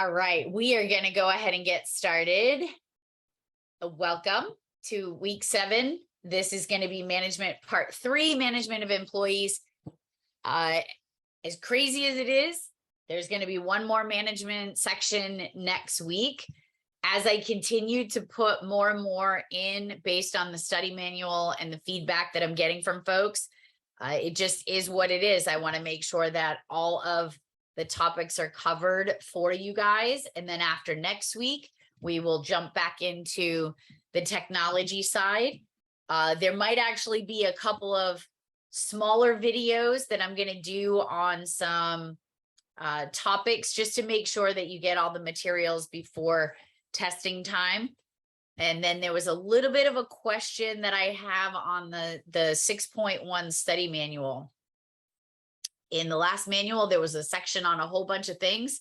All right, we are going to go ahead and get started. Welcome to week 7. This is going to be management part 3, management of employees. As crazy as it is, there's going to be one more management section next week. As I continue to put more and more in based on the study manual and the feedback that I'm getting from folks, it just is what it is. I want to make sure that all of the topics are covered for you guys. And then after next week, we will jump back into the technology side. There might actually be a couple of smaller videos that I'm going to do on some topics just to make sure that you get all the materials before testing time. And then there was a little bit of a question that I have on the 6.1 study manual. In the last manual, there was a section on a whole bunch of things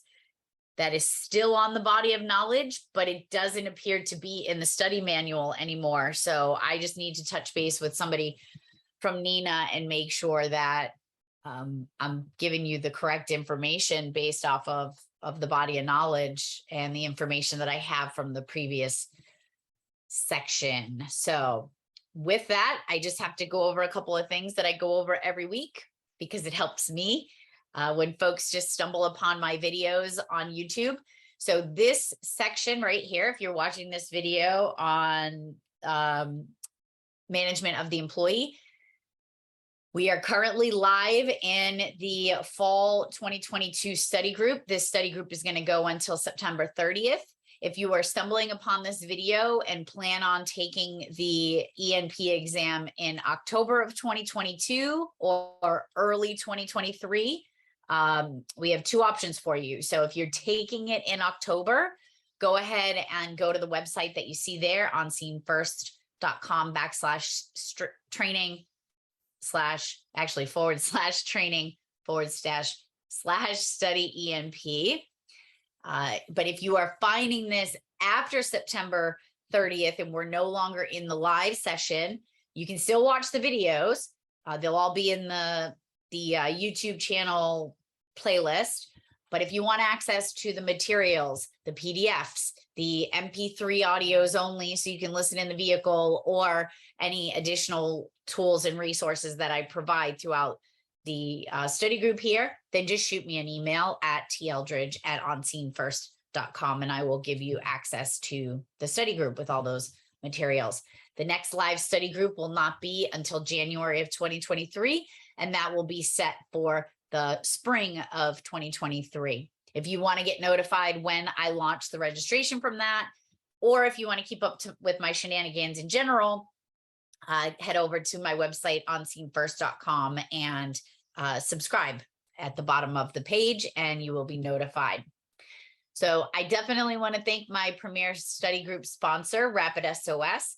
that is still on the body of knowledge, but it doesn't appear to be in the study manual anymore. So I just need to touch base with somebody from Nina and make sure that I'm giving you the correct information based off of the body of knowledge and the information that I have from the previous section. So with that, I just have to go over a couple of things that I go over every week, because it helps me when folks just stumble upon my videos on YouTube. So this section right here, if you're watching this video on management of the employee, we are currently live in the fall 2022 study group. This study group is going to go until September 30th. If you are stumbling upon this video and plan on taking the ENP exam in October of 2022 or early 2023, we have 2 options for you. So if you're taking it in October, go ahead and go to the website that you see there, onscenefirst.com/training/ /study ENP. But if you are finding this after September 30th and we're no longer in the live session, you can still watch the videos. They'll all be in the YouTube channel playlist. But if you want access to the materials, the PDFs, the MP3 audios only, so you can listen in the vehicle, or any additional tools and resources that I provide throughout the study group here, then just shoot me an email at teldridge@onscenefirst.com and I will give you access to the study group with all those materials. The next live study group will not be until January of 2023, and that will be set for the spring of 2023. If you want to get notified when I launch the registration from that, or if you want to keep up with my shenanigans in general, head over to my website, onscenefirst.com, and subscribe at the bottom of the page, and you will be notified. So I definitely want to thank my premier study group sponsor, Rapid SOS.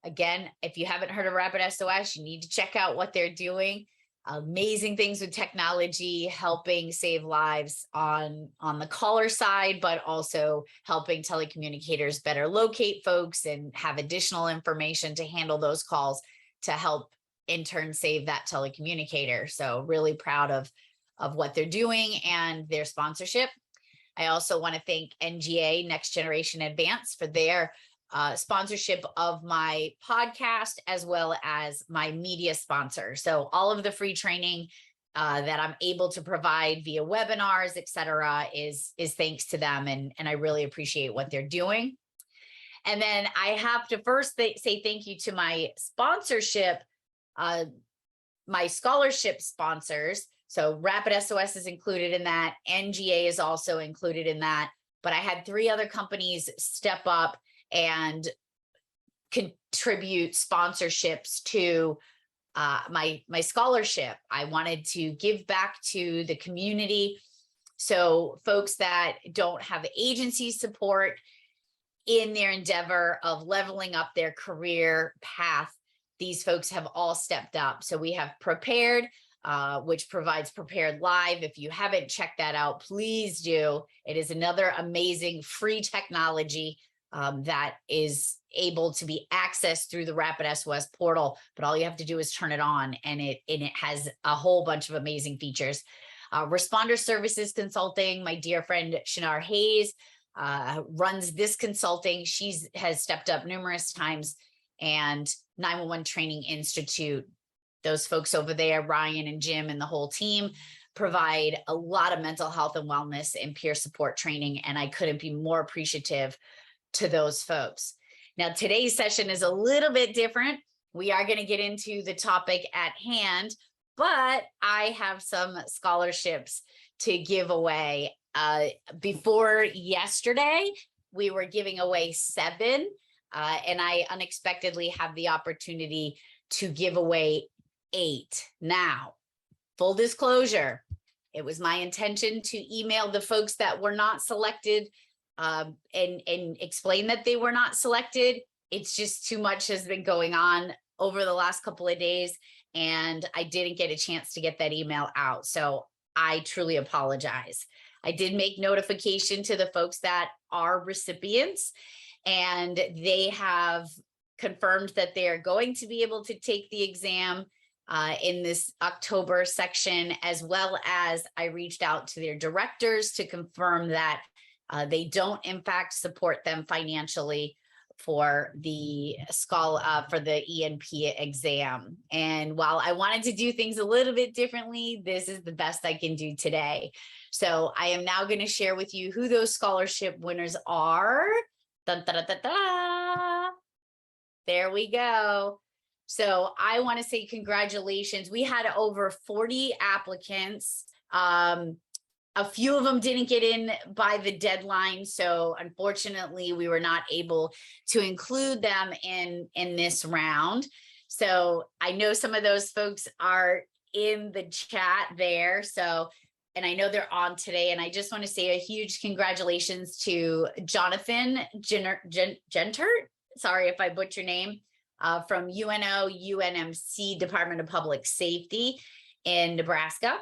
Again, if you haven't heard of Rapid SOS, you need to check out what they're doing. Amazing things with technology, helping save lives on the caller side, but also helping telecommunicators better locate folks and have additional information to handle those calls to help in turn save that telecommunicator. So really proud of what they're doing and their sponsorship. I also want to thank NGA, Next Generation Advance, for their sponsorship of my podcast, as well as my media sponsor. So all of the free training that I'm able to provide via webinars, et cetera, is thanks to them. And I really appreciate what they're doing. And then I have to first say thank you to my sponsorship, my scholarship sponsors. So Rapid SOS is included in that. NGA is also included in that. But I had 3 other companies step up and contribute sponsorships to my scholarship. I wanted to give back to the community. So folks that don't have agency support in their endeavor of leveling up their career path, these folks have all stepped up. So we have Prepared, which provides Prepared Live. If you haven't checked that out, please do. It is another amazing free technology that is able to be accessed through the Rapid SOS portal, but all you have to do is turn it on, and it has a whole bunch of amazing features. Responder Services Consulting, my dear friend Shinar Hayes runs this consulting. Has stepped up numerous times, and 911 Training Institute, those folks over there, Ryan and Jim and the whole team, provide a lot of mental health and wellness and peer support training. And I couldn't be more appreciative to those folks. Now, today's session is a little bit different. We are going to get into the topic at hand, but I have some scholarships to give away. Before yesterday, we were giving away 7, and I unexpectedly have the opportunity to give away 8. Now, full disclosure, it was my intention to email the folks that were not selected and explain that they were not selected. It's just too much has been going on over the last couple of days, and I didn't get a chance to get that email out. So I truly apologize. I did make notification to the folks that are recipients, and they have confirmed that they are going to be able to take the exam in this October section, as well as I reached out to their directors to confirm that they don't in fact support them financially for the ENP exam. And while I wanted to do things a little bit differently, this is the best I can do today. So I am now going to share with you who those scholarship winners are. Dun, da, da, da, da. There we go. So I want to say congratulations. We had over 40 applicants. A few of them didn't get in by the deadline, so unfortunately we were not able to include them in this round. So I know some of those folks are in the chat there, so, and I know they're on today, and I just want to say a huge congratulations to Jonathan Gentert, sorry if I butcher your name, from UNMC Department of Public Safety in Nebraska.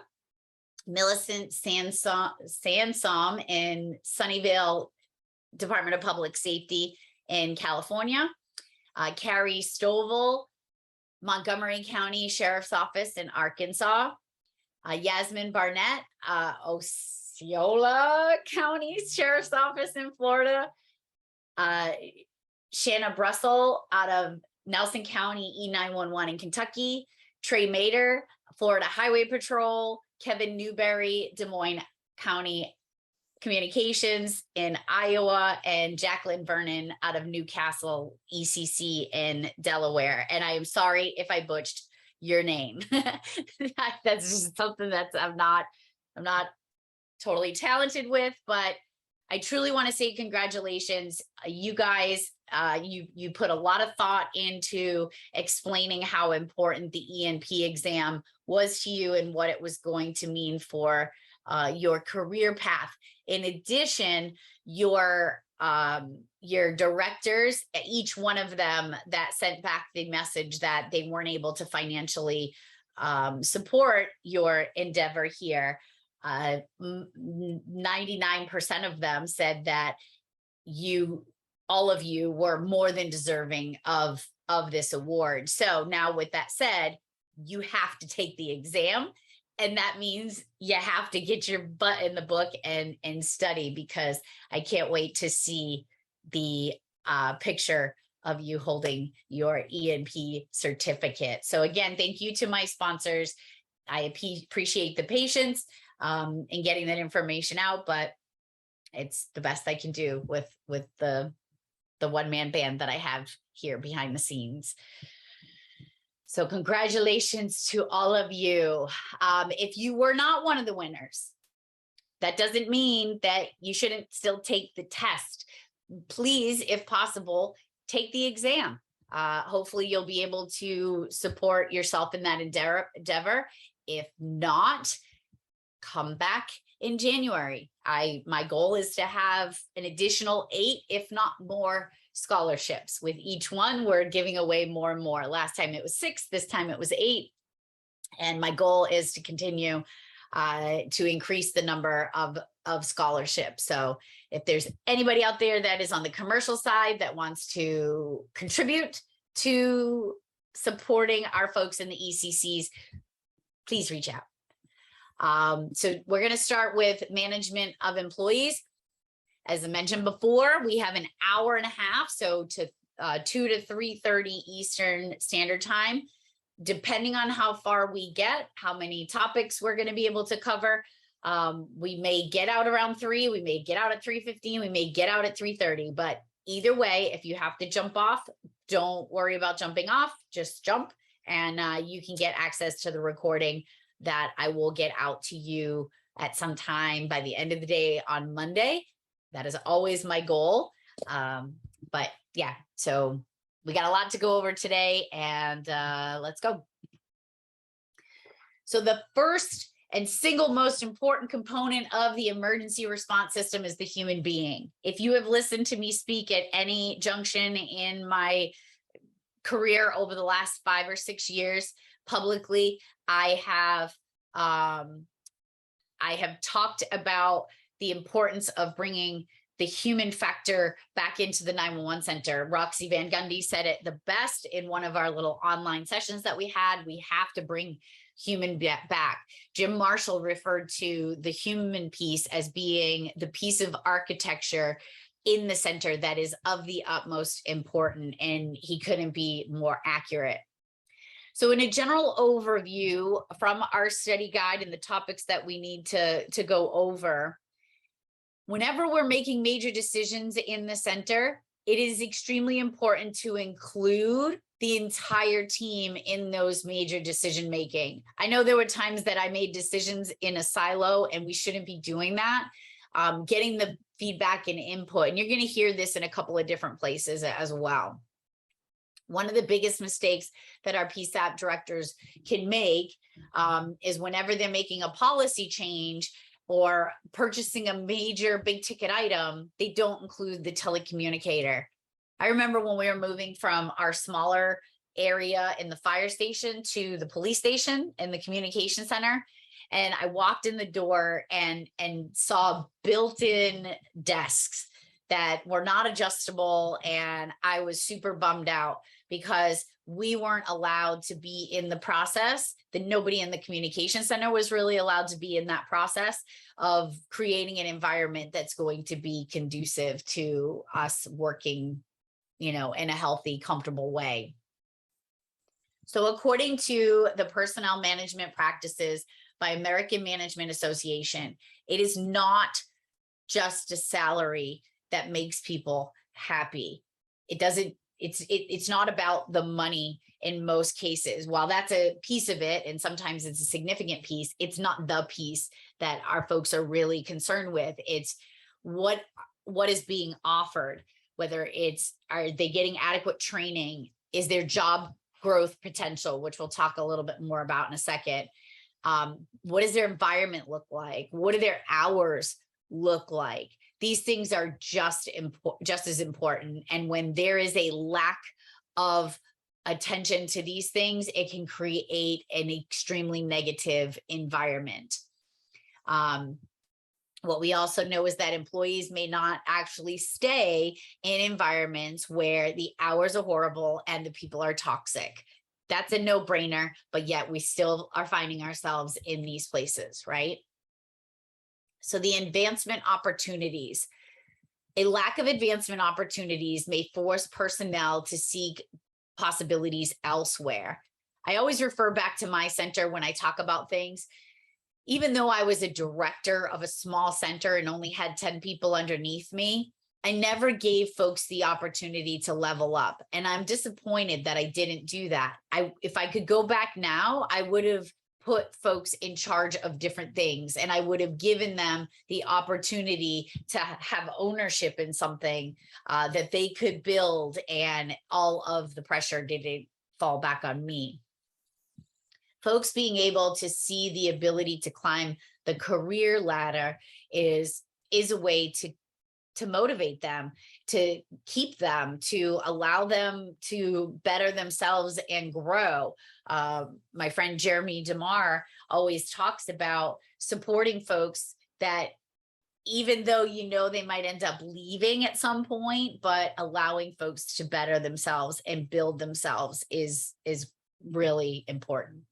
Millicent Sansom in Sunnyvale Department of Public Safety in California. Carrie Stovall, Montgomery County Sheriff's Office in Arkansas. Yasmin Barnett, Osceola County Sheriff's Office in Florida. Shanna Brussel out of Nelson County E911 in Kentucky. Trey Mater, Florida Highway Patrol. Kevin Newberry, Des Moines County Communications in Iowa, and Jacqueline Vernon out of Newcastle ECC in Delaware. And I am sorry if I butchered your name. That's just something that's I'm not totally talented with, but I truly want to say congratulations. You guys, you put a lot of thought into explaining how important the ENP exam was to you and what it was going to mean for your career path. In addition, your directors, each one of them that sent back the message that they weren't able to financially support your endeavor here, 99% of them said that all of you were more than deserving of this award. So now with that said, you have to take the exam, and that means you have to get your butt in the book and study, because I can't wait to see the picture of you holding your ENP certificate. So again, thank you to my sponsors. I appreciate the patience in getting that information out, but it's the best I can do with the one-man band that I have here behind the scenes. So congratulations to all of you. If you were not one of the winners, that doesn't mean that you shouldn't still take the test. Please, if possible, take the exam. Hopefully you'll be able to support yourself in that endeavor. If not, come back in January. My goal is to have an additional 8, if not more, scholarships. With each one, we're giving away more and more. Last time it was 6, this time it was 8. And my goal is to continue to increase the number of scholarships. So if there's anybody out there that is on the commercial side that wants to contribute to supporting our folks in the ECCs, please reach out. So we're going to start with management of employees. As I mentioned before, we have an hour and a half, so to 2 to 3:30 Eastern Standard Time. Depending on how far we get, how many topics we're going to be able to cover, we may get out around 3, we may get out at 3:15, we may get out at 3:30, but either way, if you have to jump off, don't worry about jumping off, just jump, and you can get access to the recording that I will get out to you at some time by the end of the day on Monday. That is always my goal. But yeah, so we got a lot to go over today, and let's go. So the first and single most important component of the emergency response system is the human being. If you have listened to me speak at any junction in my career over the last 5 or 6 years publicly, I have talked about the importance of bringing the human factor back into the 911 center. Roxy Van Gundy said it the best in one of our little online sessions that we had. We have to bring human back. Jim Marshall referred to the human piece as being the piece of architecture in the center that is of the utmost importance, and he couldn't be more accurate. So in a general overview from our study guide and the topics that we need to go over, whenever we're making major decisions in the center, it is extremely important to include the entire team in those major decision making. I know there were times that I made decisions in a silo, and we shouldn't be doing that. Getting the feedback and input, and you're going to hear this in a couple of different places as well. One of the biggest mistakes that our PSAP directors can make is whenever they're making a policy change or purchasing a major big ticket item, they don't include the telecommunicator. I remember when we were moving from our smaller area in the fire station to the police station in the communication center, and I walked in the door and saw built-in desks that were not adjustable, and I was super bummed out because we weren't allowed to be in the process, that nobody in the communication center was really allowed to be in that process of creating an environment that's going to be conducive to us working, in a healthy, comfortable way. So according to the personnel management practices by American Management Association, it is not just a salary that makes people happy. It's not about the money in most cases. While that's a piece of it, and sometimes it's a significant piece, it's not the piece that our folks are really concerned with. It's what is being offered, whether are they getting adequate training? Is there job growth potential, which we'll talk a little bit more about in a second. What does their environment look like? What do their hours look like? These things are just as important. And when there is a lack of attention to these things, it can create an extremely negative environment. What we also know is that employees may not actually stay in environments where the hours are horrible and the people are toxic. That's a no-brainer, but yet we still are finding ourselves in these places, right? So the advancement opportunities. A lack of advancement opportunities may force personnel to seek possibilities elsewhere. I always refer back to my center when I talk about things. Even though I was a director of a small center and only had 10 people underneath me, I never gave folks the opportunity to level up. And I'm disappointed that I didn't do that. If I could go back now, I would have put folks in charge of different things, and I would have given them the opportunity to have ownership in something that they could build, and all of the pressure didn't fall back on me. Folks being able to see the ability to climb the career ladder is a way to motivate them, to keep them, to allow them to better themselves and grow. My friend Jeremy DeMar always talks about supporting folks that, even though they might end up leaving at some point, but allowing folks to better themselves and build themselves is really important.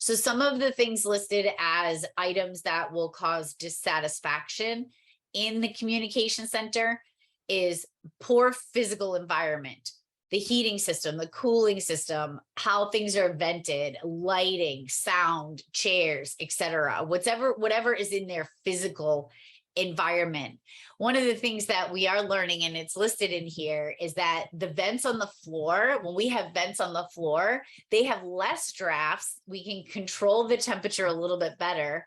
So some of the things listed as items that will cause dissatisfaction in the communication center is poor physical environment, the heating system, the cooling system, how things are vented, lighting, sound, chairs, etc. Whatever is in their physical environment. One of the things that we are learning, and it's listed in here, is that the vents on the floor, when we have vents on the floor, they have less drafts. We can control the temperature a little bit better,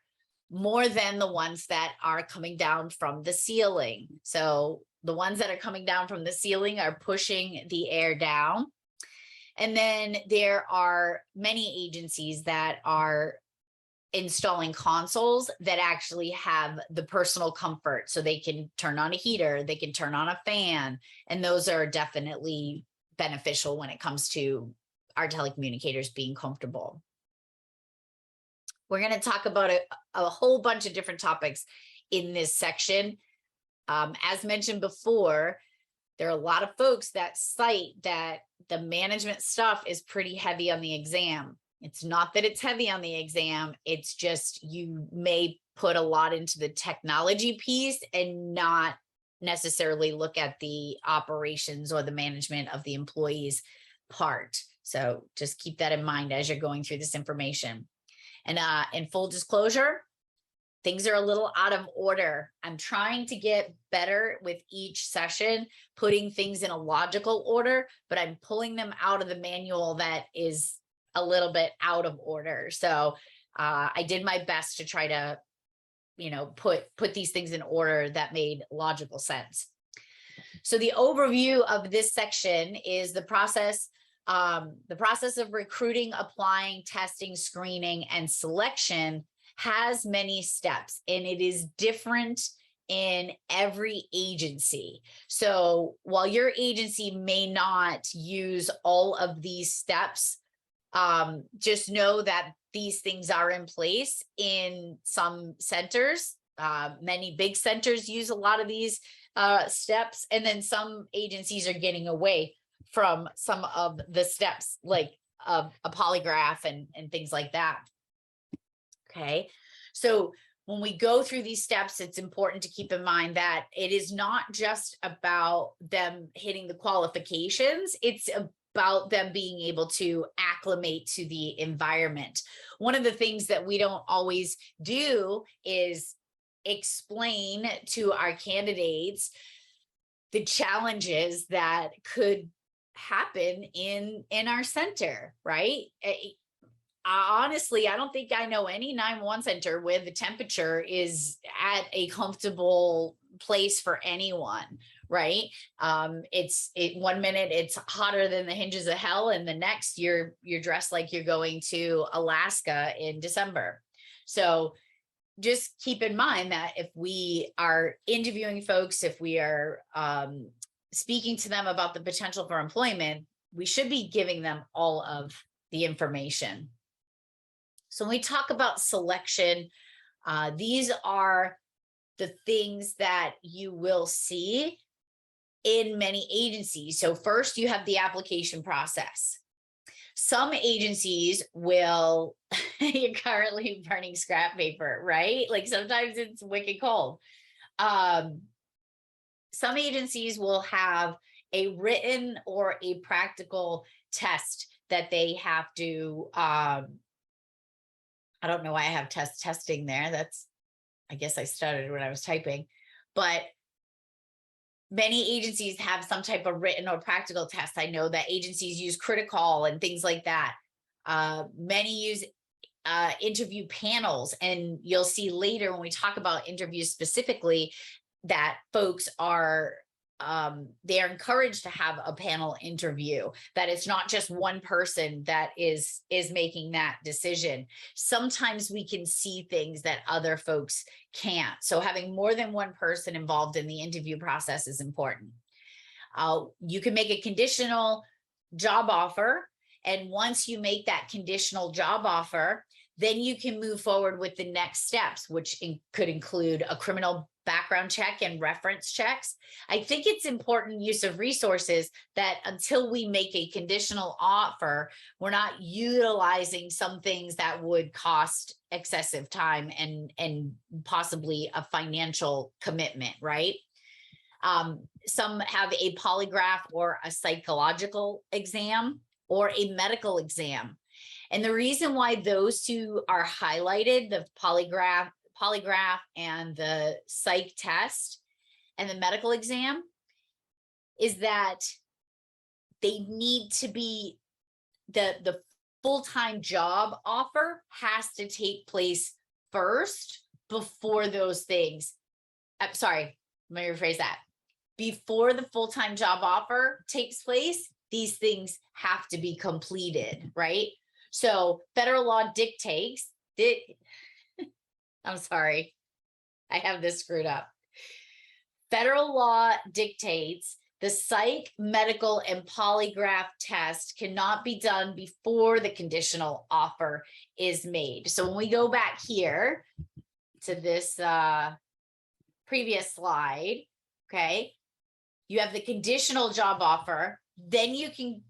more than the ones that are coming down from the ceiling. So the ones that are coming down from the ceiling are pushing the air down. And then there are many agencies that are installing consoles that actually have the personal comfort, so they can turn on a heater, they can turn on a fan, and those are definitely beneficial when it comes to our telecommunicators being comfortable. We're going to talk about a whole bunch of different topics in this section. As mentioned before, there are a lot of folks that cite that the management stuff is pretty heavy on the exam. It's not that it's heavy on the exam, it's just you may put a lot into the technology piece and not necessarily look at the operations or the management of the employees part. So just keep that in mind as you're going through this information. And in full disclosure, things are a little out of order. I'm trying to get better with each session, putting things in a logical order, but I'm pulling them out of the manual that is a little bit out of order. So I did my best to try to, put these things in order that made logical sense. So the overview of this section is the process of recruiting, applying, testing, screening, and selection has many steps, and it is different in every agency. So while your agency may not use all of these steps, just know that these things are in place in some centers. Many big centers use a lot of these steps, and then some agencies are getting away from some of the steps, like a polygraph and things like that. Okay, so when we go through these steps, it's important to keep in mind that it is not just about them hitting the qualifications, it's about them being able to acclimate to the environment. One of the things that we don't always do is explain to our candidates the challenges that could happen in our center, right? Honestly, I don't think I know any 911 center where the temperature is at a comfortable place for anyone, right? 1 minute it's hotter than the hinges of hell, and the next you're dressed like you're going to Alaska in December. So just keep in mind that if we are interviewing folks, if we are speaking to them about the potential for employment, we should be giving them all of the information. So when we talk about selection, these are the things that you will see in many agencies. So first, you have the application process. Some agencies will, you're currently burning scrap paper, right? Like sometimes it's wicked cold. Some agencies will have a written or a practical test that they have to, I don't know why I have testing there. I guess I stuttered when I was typing, but many agencies have some type of written or practical test. I know that agencies use Critical and things like that. Many use interview panels, and you'll see later when we talk about interviews specifically that folks are they're encouraged to have a panel interview, that it's not just one person that is making that decision. Sometimes we can see things that other folks can't. So having more than one person involved in the interview process is important. You can make a conditional job offer. And once you make that conditional job offer, then you can move forward with the next steps, which could include a criminal background check and reference checks. I think it's important use of resources that until we make a conditional offer, we're not utilizing some things that would cost excessive time and possibly a financial commitment, right? Some have a polygraph or a psychological exam or a medical exam. And the reason why those two are highlighted, the polygraph and the psych test and the medical exam, is that they need to be, the full-time job offer has to take place first before those things. I'm sorry, let me rephrase that. Before the full-time job offer takes place, these things have to be completed, right? So federal law dictates that, I'm sorry, I have this screwed up. Federal law dictates the psych, medical, and polygraph test cannot be done before the conditional offer is made. So when we go back here to this previous slide, okay, you have the conditional job offer, then you can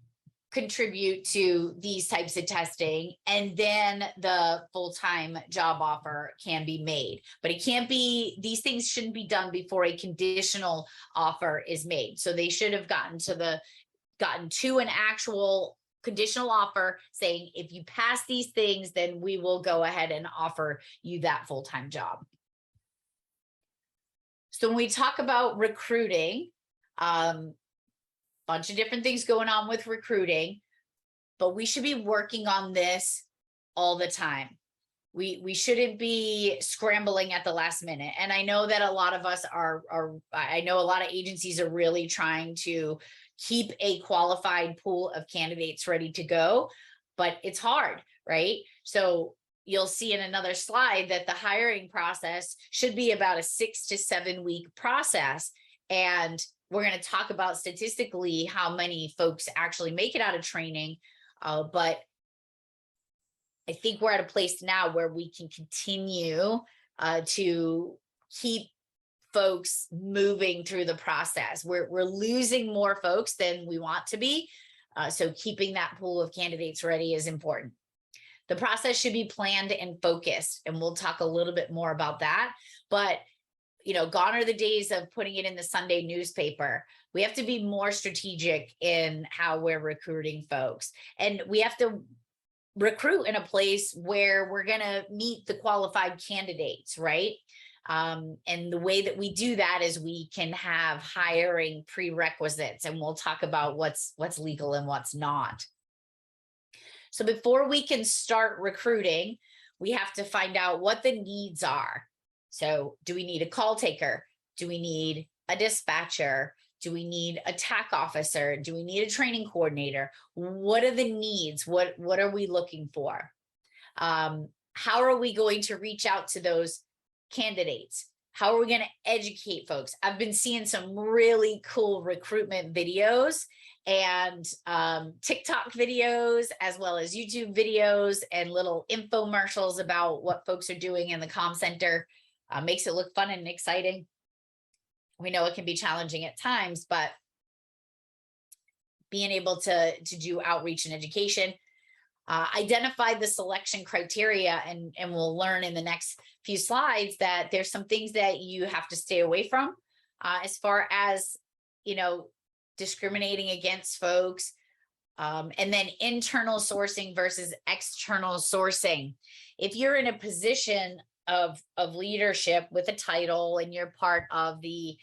contribute to these types of testing, and then the full-time job offer can be made. But it can't be, these things shouldn't be done before a conditional offer is made. So they should have gotten to an actual conditional offer saying, if you pass these things, then we will go ahead and offer you that full-time job. So when we talk about recruiting, bunch of different things going on with recruiting, but we should be working on this all the time. We shouldn't be scrambling at the last minute. And I know that a lot of us I know a lot of agencies are really trying to keep a qualified pool of candidates ready to go, but it's hard, right? So you'll see in another slide that the hiring process should be about a 6 to 7 week process. And we're going to talk about statistically how many folks actually make it out of training. But I think we're at a place now where we can continue to keep folks moving through the process. We're losing more folks than we want to be. So keeping that pool of candidates ready is important. The process should be planned and focused, and we'll talk a little bit more about that. But gone are the days of putting it in the Sunday newspaper. We have to be more strategic in how we're recruiting folks. And we have to recruit in a place where we're going to meet the qualified candidates, right? And the way that we do that is we can have hiring prerequisites, and we'll talk about what's legal and what's not. So before we can start recruiting, we have to find out what the needs are. So do we need a call taker? Do we need a dispatcher? Do we need a TAC officer? Do we need a training coordinator? What are the needs? What are we looking for? How are we going to reach out to those candidates? How are we going to educate folks? I've been seeing some really cool recruitment videos and TikTok videos, as well as YouTube videos and little infomercials about what folks are doing in the comm center. Makes it look fun and exciting. We know it can be challenging at times, but being able to do outreach and education, identify the selection criteria, and we'll learn in the next few slides that there's some things that you have to stay away from as far as, discriminating against folks. And then internal sourcing versus external sourcing. If you're in a position of leadership with a title and you're part of the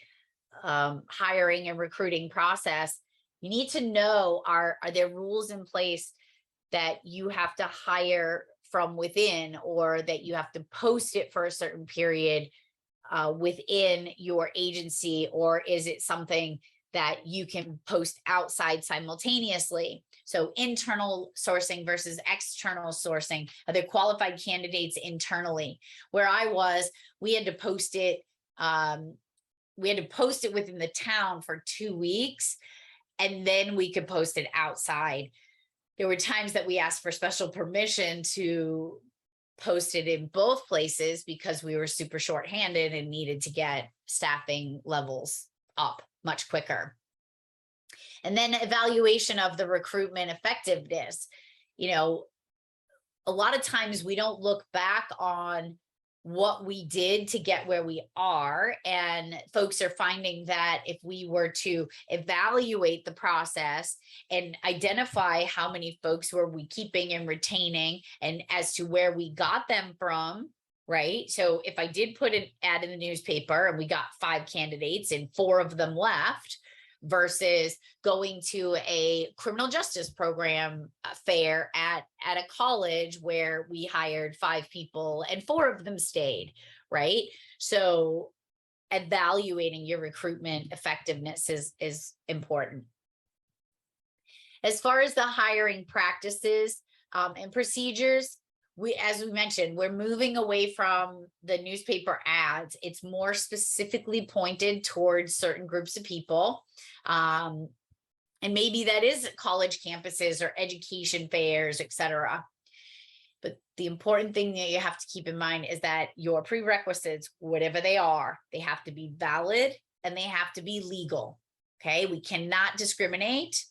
hiring and recruiting process, you need to know, are there rules in place that you have to hire from within, or that you have to post it for a certain period within your agency, or is it something that you can post outside simultaneously? So internal sourcing versus external sourcing. Are there qualified candidates internally? Where I was, we had to post it. We had to post it within the town for 2 weeks, and then we could post it outside. There were times that we asked for special permission to posted in both places because we were super shorthanded and needed to get staffing levels up much quicker. And then evaluation of the recruitment effectiveness. You know, a lot of times we don't look back on what we did to get where we are. And folks are finding that if we were to evaluate the process and identify how many folks were we keeping and retaining, and as to where we got them from, right? So if I did put an ad in the newspaper and we got 5 candidates and 4 of them left, versus going to a criminal justice program fair at a college where we hired 5 people and 4 of them stayed, right? So evaluating your recruitment effectiveness is important. As far as the hiring practices and procedures, as we mentioned, we're moving away from the newspaper ads. It's more specifically pointed towards certain groups of people. And maybe that is college campuses or education fairs, etc. But the important thing that you have to keep in mind is that your prerequisites, whatever they are, they have to be valid and they have to be legal. Okay, we cannot discriminate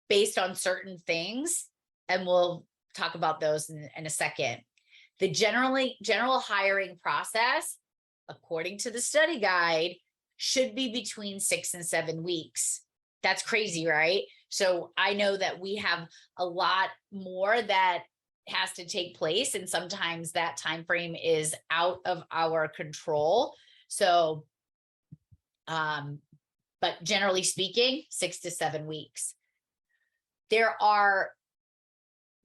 based on certain things, and we'll talk about those in a second. The general hiring process, according to the study guide, should be between 6 and 7 weeks. That's crazy, right? So I know that we have a lot more that has to take place, and sometimes that time frame is out of our control. So, but generally speaking, 6 to 7 weeks. There are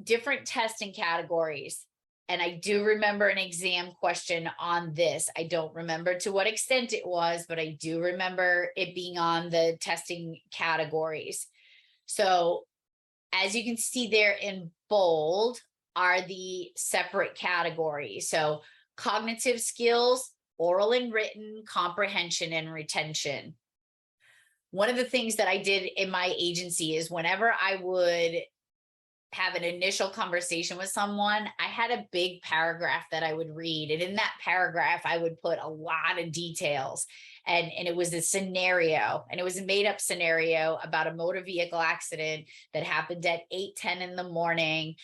different testing categories. And I do remember an exam question on this. I don't remember to what extent it was, but I do remember it being on the testing categories. So as you can see there in bold are the separate categories. So cognitive skills, oral and written, comprehension, and retention. One of the things that I did in my agency is whenever I would have an initial conversation with someone, I had a big paragraph that I would read. And in that paragraph, I would put a lot of details. And it was a scenario, and it was a made up scenario about a motor vehicle accident that happened at 8:10 in the morning,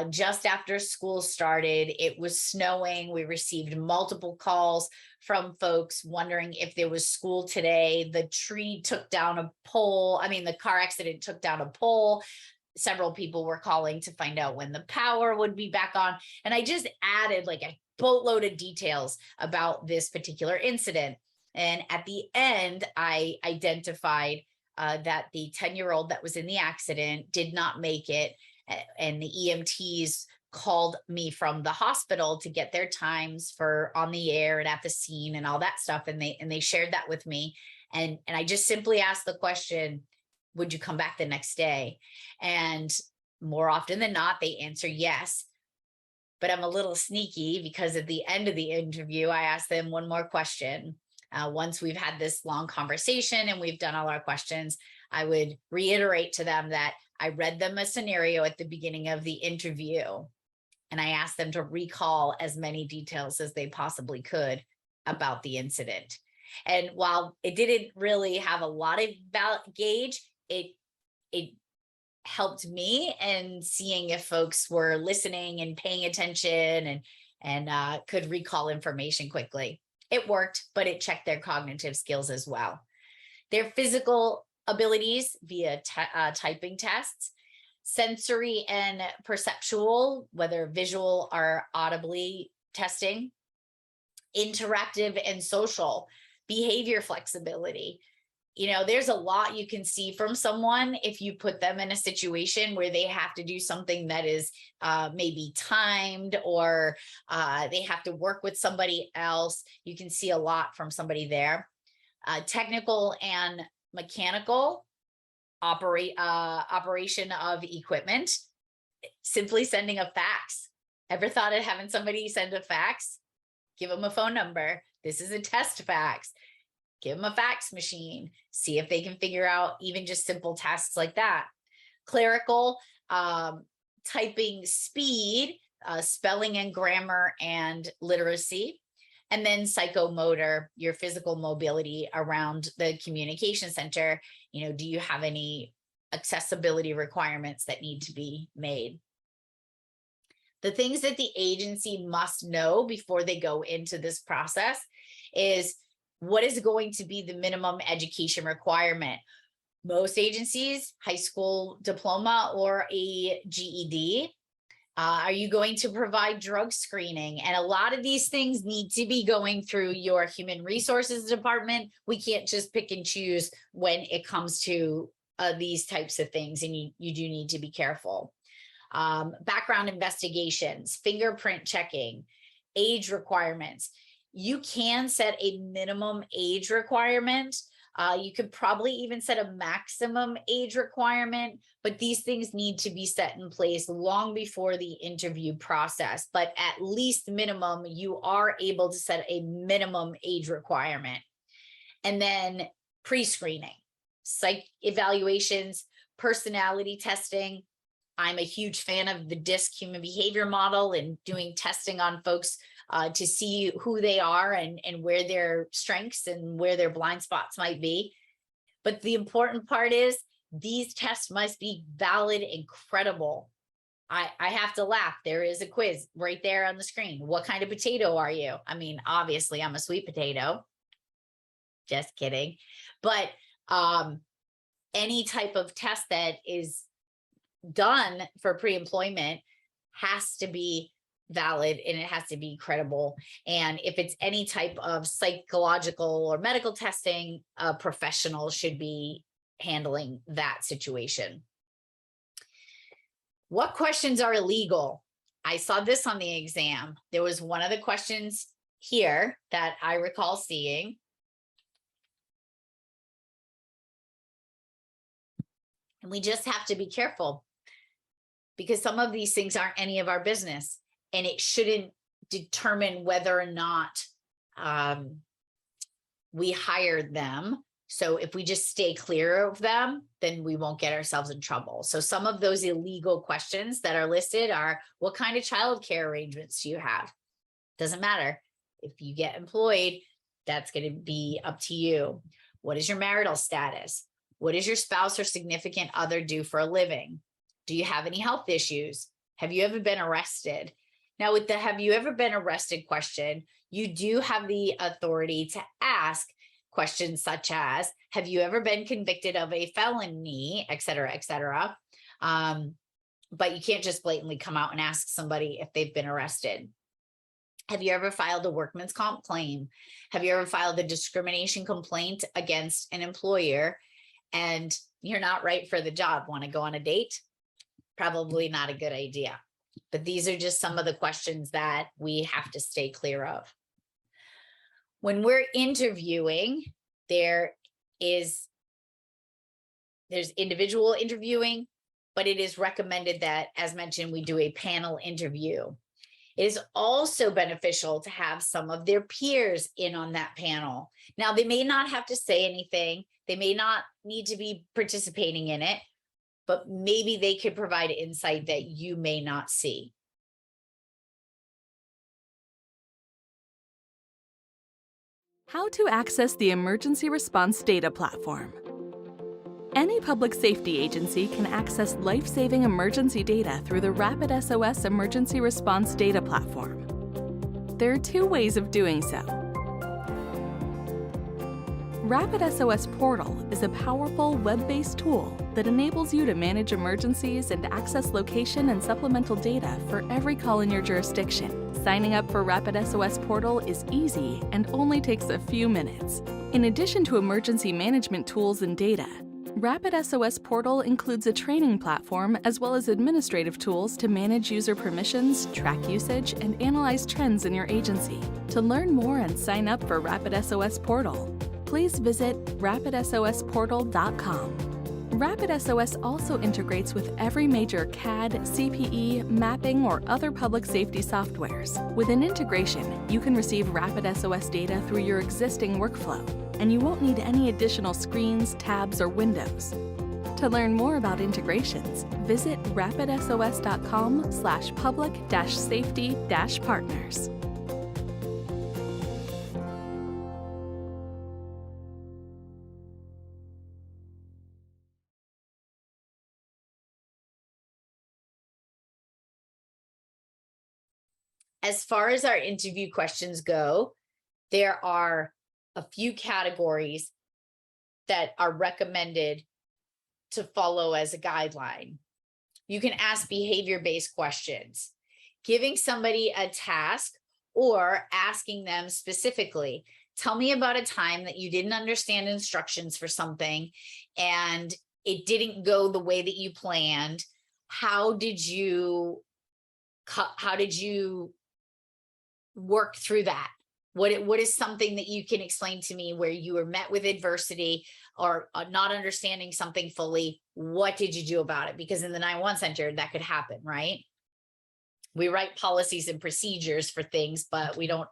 just after school started. It was snowing. We received multiple calls from folks wondering if there was school today. The tree took down a pole. I mean, the car accident took down a pole. Several people were calling to find out when the power would be back on. And I just added like a boatload of details about this particular incident. And at the end, I identified that the 10-year-old that was in the accident did not make it. And the EMTs called me from the hospital to get their times for on the air and at the scene and all that stuff. And they shared that with me. And I just simply asked the question, would you come back the next day? And more often than not, they answer yes. But I'm a little sneaky because at the end of the interview, I asked them one more question. Once we've had this long conversation and we've done all our questions, I would reiterate to them that I read them a scenario at the beginning of the interview, and I asked them to recall as many details as they possibly could about the incident. And while it didn't really have a lot of gauge, it helped me in seeing if folks were listening and paying attention and could recall information quickly. It worked, but it checked their cognitive skills as well. Their physical abilities via typing tests, sensory and perceptual, whether visual or audibly testing, interactive and social, behavior flexibility. You know, there's a lot you can see from someone if you put them in a situation where they have to do something that is maybe timed, or they have to work with somebody else. You can see a lot from somebody there. Technical and mechanical operation of equipment, simply sending a fax. Ever thought of having somebody send a fax? Give them a phone number. This is a test fax. Give them a fax machine, see if they can figure out even just simple tasks like that. Clerical, typing speed, spelling and grammar and literacy. And then psychomotor, your physical mobility around the communication center. You know, do you have any accessibility requirements that need to be made? The things that the agency must know before they go into this process is what is going to be the minimum education requirement. Most agencies, high school diploma or a GED. Are you going to provide drug screening? And a lot of these things need to be going through your human resources department. We can't just pick and choose when it comes to these types of things, and you do need to be careful. Background investigations, fingerprint checking, age requirements. You can set a minimum age requirement. You could probably even set a maximum age requirement, but these things need to be set in place long before the interview process. But at least minimum, you are able to set a minimum age requirement. And then pre-screening, psych evaluations, personality testing. I'm a huge fan of the DISC human behavior model and doing testing on folks to see who they are and where their strengths and where their blind spots might be. But the important part is these tests must be valid and credible. I have to laugh. There is a quiz right there on the screen. What kind of potato are you? I mean, obviously I'm a sweet potato. Just kidding. But any type of test that is done for pre-employment has to be valid and it has to be credible. And if it's any type of psychological or medical testing, a professional should be handling that situation. What questions are illegal? I saw this on the exam. There was one of the questions here that I recall seeing. And we just have to be careful because some of these things aren't any of our business. And it shouldn't determine whether or not we hired them. So if we just stay clear of them, then we won't get ourselves in trouble. So some of those illegal questions that are listed are, what kind of childcare arrangements do you have? Doesn't matter. If you get employed, that's going to be up to you. What is your marital status? What does your spouse or significant other do for a living? Do you have any health issues? Have you ever been arrested? Now, with the have you ever been arrested question, you do have the authority to ask questions such as, have you ever been convicted of a felony, et cetera, et cetera. But you can't just blatantly come out and ask somebody if they've been arrested. Have you ever filed a workman's comp claim? Have you ever filed a discrimination complaint against an employer and you're not right for the job? Want to go on a date? Probably not a good idea. But these are just some of the questions that we have to stay clear of. When we're interviewing, there's individual interviewing, but it is recommended that, as mentioned, we do a panel interview. It is also beneficial to have some of their peers in on that panel. Now, they may not have to say anything. They may not need to be participating in it, but maybe they could provide insight that you may not see. How to access the Emergency Response Data Platform. Any public safety agency can access life-saving emergency data through the RapidSOS Emergency Response Data Platform. There are two ways of doing so. RapidSOS Portal is a powerful web-based tool that enables you to manage emergencies and access location and supplemental data for every call in your jurisdiction. Signing up for RapidSOS Portal is easy and only takes a few minutes. In addition to emergency management tools and data, RapidSOS Portal includes a training platform as well as administrative tools to manage user permissions, track usage, and analyze trends in your agency. To learn more and sign up for RapidSOS Portal, please visit rapidsosportal.com. RapidSOS also integrates with every major CAD, CPE, mapping, or other public safety softwares. With an integration, you can receive RapidSOS data through your existing workflow, and you won't need any additional screens, tabs, or windows. To learn more about integrations, visit rapidsos.com/public-safety-partners. As far as our interview questions go, there are a few categories that are recommended to follow as a guideline. You can ask behavior-based questions, giving somebody a task or asking them specifically, tell me about a time that you didn't understand instructions for something and it didn't go the way that you planned. How did you work through that? What is something that you can explain to me where you were met with adversity or not understanding something fully? What did you do about it? Because in the 911 center, that could happen, right? We write policies and procedures for things, but the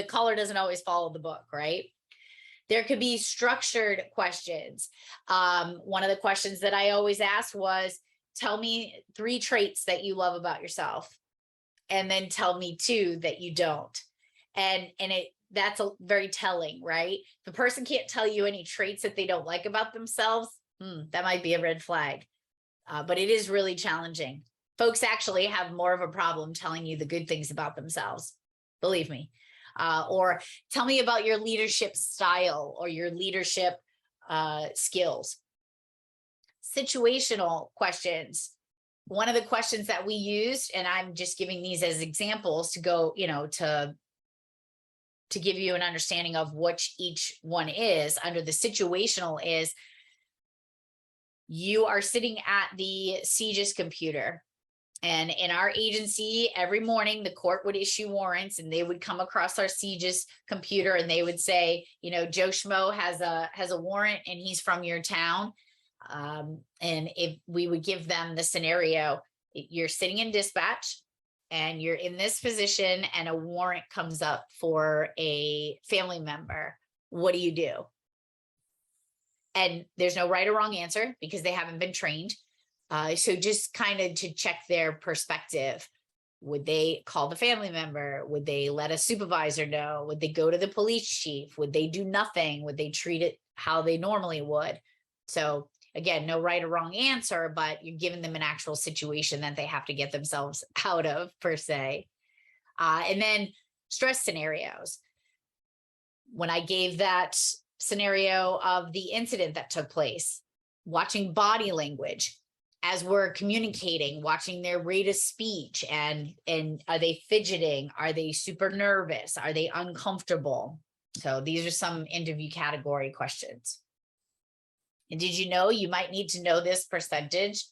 caller doesn't always follow the book, right? There could be structured questions. One of the questions that I always asked was, tell me 3 traits that you love about yourself, and then tell me 2 that you don't. And that's very telling, right? If a person can't tell you any traits that they don't like about themselves, that might be a red flag. But it is really challenging. Folks actually have more of a problem telling you the good things about themselves, believe me. Or tell me about your leadership style or your leadership skills. Situational questions. One of the questions that we used, and I'm just giving these as examples to go, to give you an understanding of which each one is under the situational is, you are sitting at the CJIS computer. And in our agency, every morning, the court would issue warrants and they would come across our CJIS computer and they would say, Joe Schmo has a warrant and he's from your town. And if we would give them the scenario, you're sitting in dispatch and you're in this position and a warrant comes up for a family member, what do you do? And there's no right or wrong answer because they haven't been trained. So just kind of to check their perspective. Would they call the family member? Would they let a supervisor know? Would they go to the police chief? Would they do nothing? Would they treat it how they normally would? So again, no right or wrong answer, but you're giving them an actual situation that they have to get themselves out of, per se. And then stress scenarios. When I gave that scenario of the incident that took place, watching body language as we're communicating, watching their rate of speech, and are they fidgeting? Are they super nervous? Are they uncomfortable? So these are some interview category questions. And did you know, you might need to know this percentage,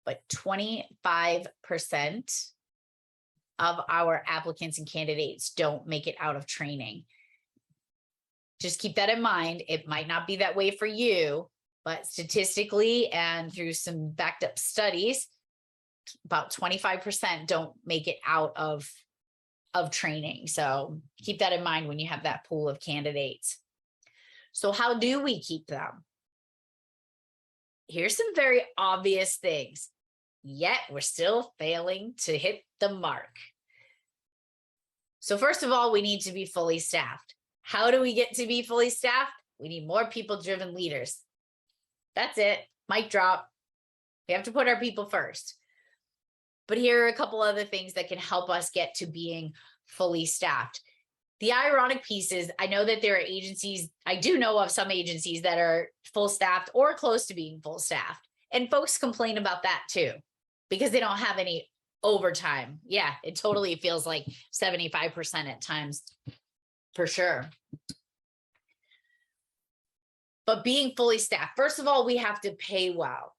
but 25% of our applicants and candidates don't make it out of training. Just keep that in mind. It might not be that way for you, but statistically and through some backed up studies, about 25% don't make it out of training. So keep that in mind when you have that pool of candidates. So how do we keep them? Here's some very obvious things, yet we're still failing to hit the mark. So first of all, we need to be fully staffed. How do we get to be fully staffed? We need more people-driven leaders. That's it. Mic drop. We have to put our people first. But here are a couple other things that can help us get to being fully staffed. The ironic piece is, I know that there are agencies, I do know of some agencies that are full staffed or close to being full staffed. And folks complain about that too, because they don't have any overtime. Yeah, it totally feels like 75% at times, for sure. But being fully staffed, first of all, we have to pay well.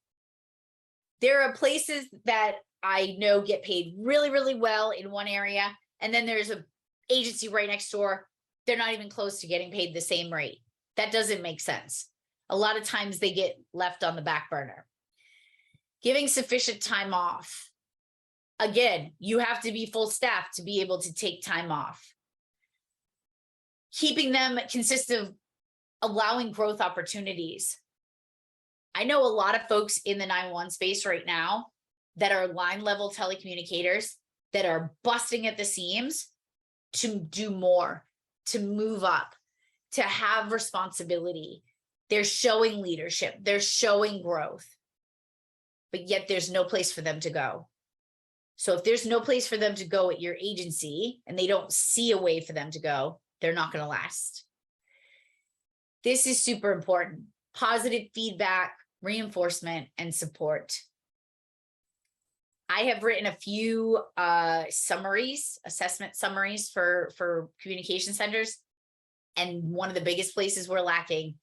There are places that I know get paid really, really well in one area, and then there's an agency right next door. They're not even close to getting paid the same rate. That doesn't make sense. A lot of times they get left on the back burner. Giving sufficient time off. Again, you have to be full staff to be able to take time off. Keeping them consistent allowing growth opportunities. I know a lot of folks in the 911 space right now that are line level telecommunicators that are busting at the seams to do more, to move up, to have responsibility. They're showing leadership, they're showing growth, but yet there's no place for them to go. So if there's no place for them to go at your agency and they don't see a way for them to go, they're not going to last. This is super important. Positive feedback, reinforcement, and support. I have written a few assessment summaries for communication centers. And one of the biggest places we're lacking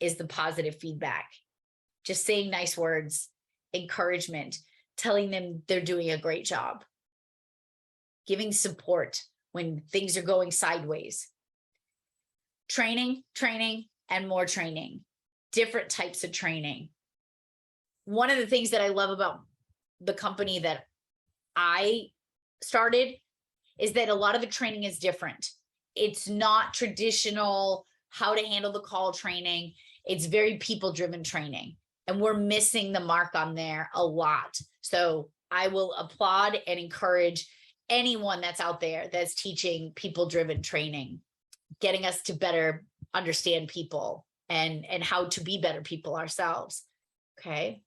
is the positive feedback. Just saying nice words, encouragement, telling them they're doing a great job, giving support when things are going sideways. Training, and more training, different types of training. One of the things that I love about the company that I started is that a lot of the training is different. It's not traditional how to handle the call training. It's very people-driven training, and we're missing the mark on there a lot. So I will applaud and encourage anyone that's out there that's teaching people-driven training, getting us to better understand people and how to be better people ourselves. Okay.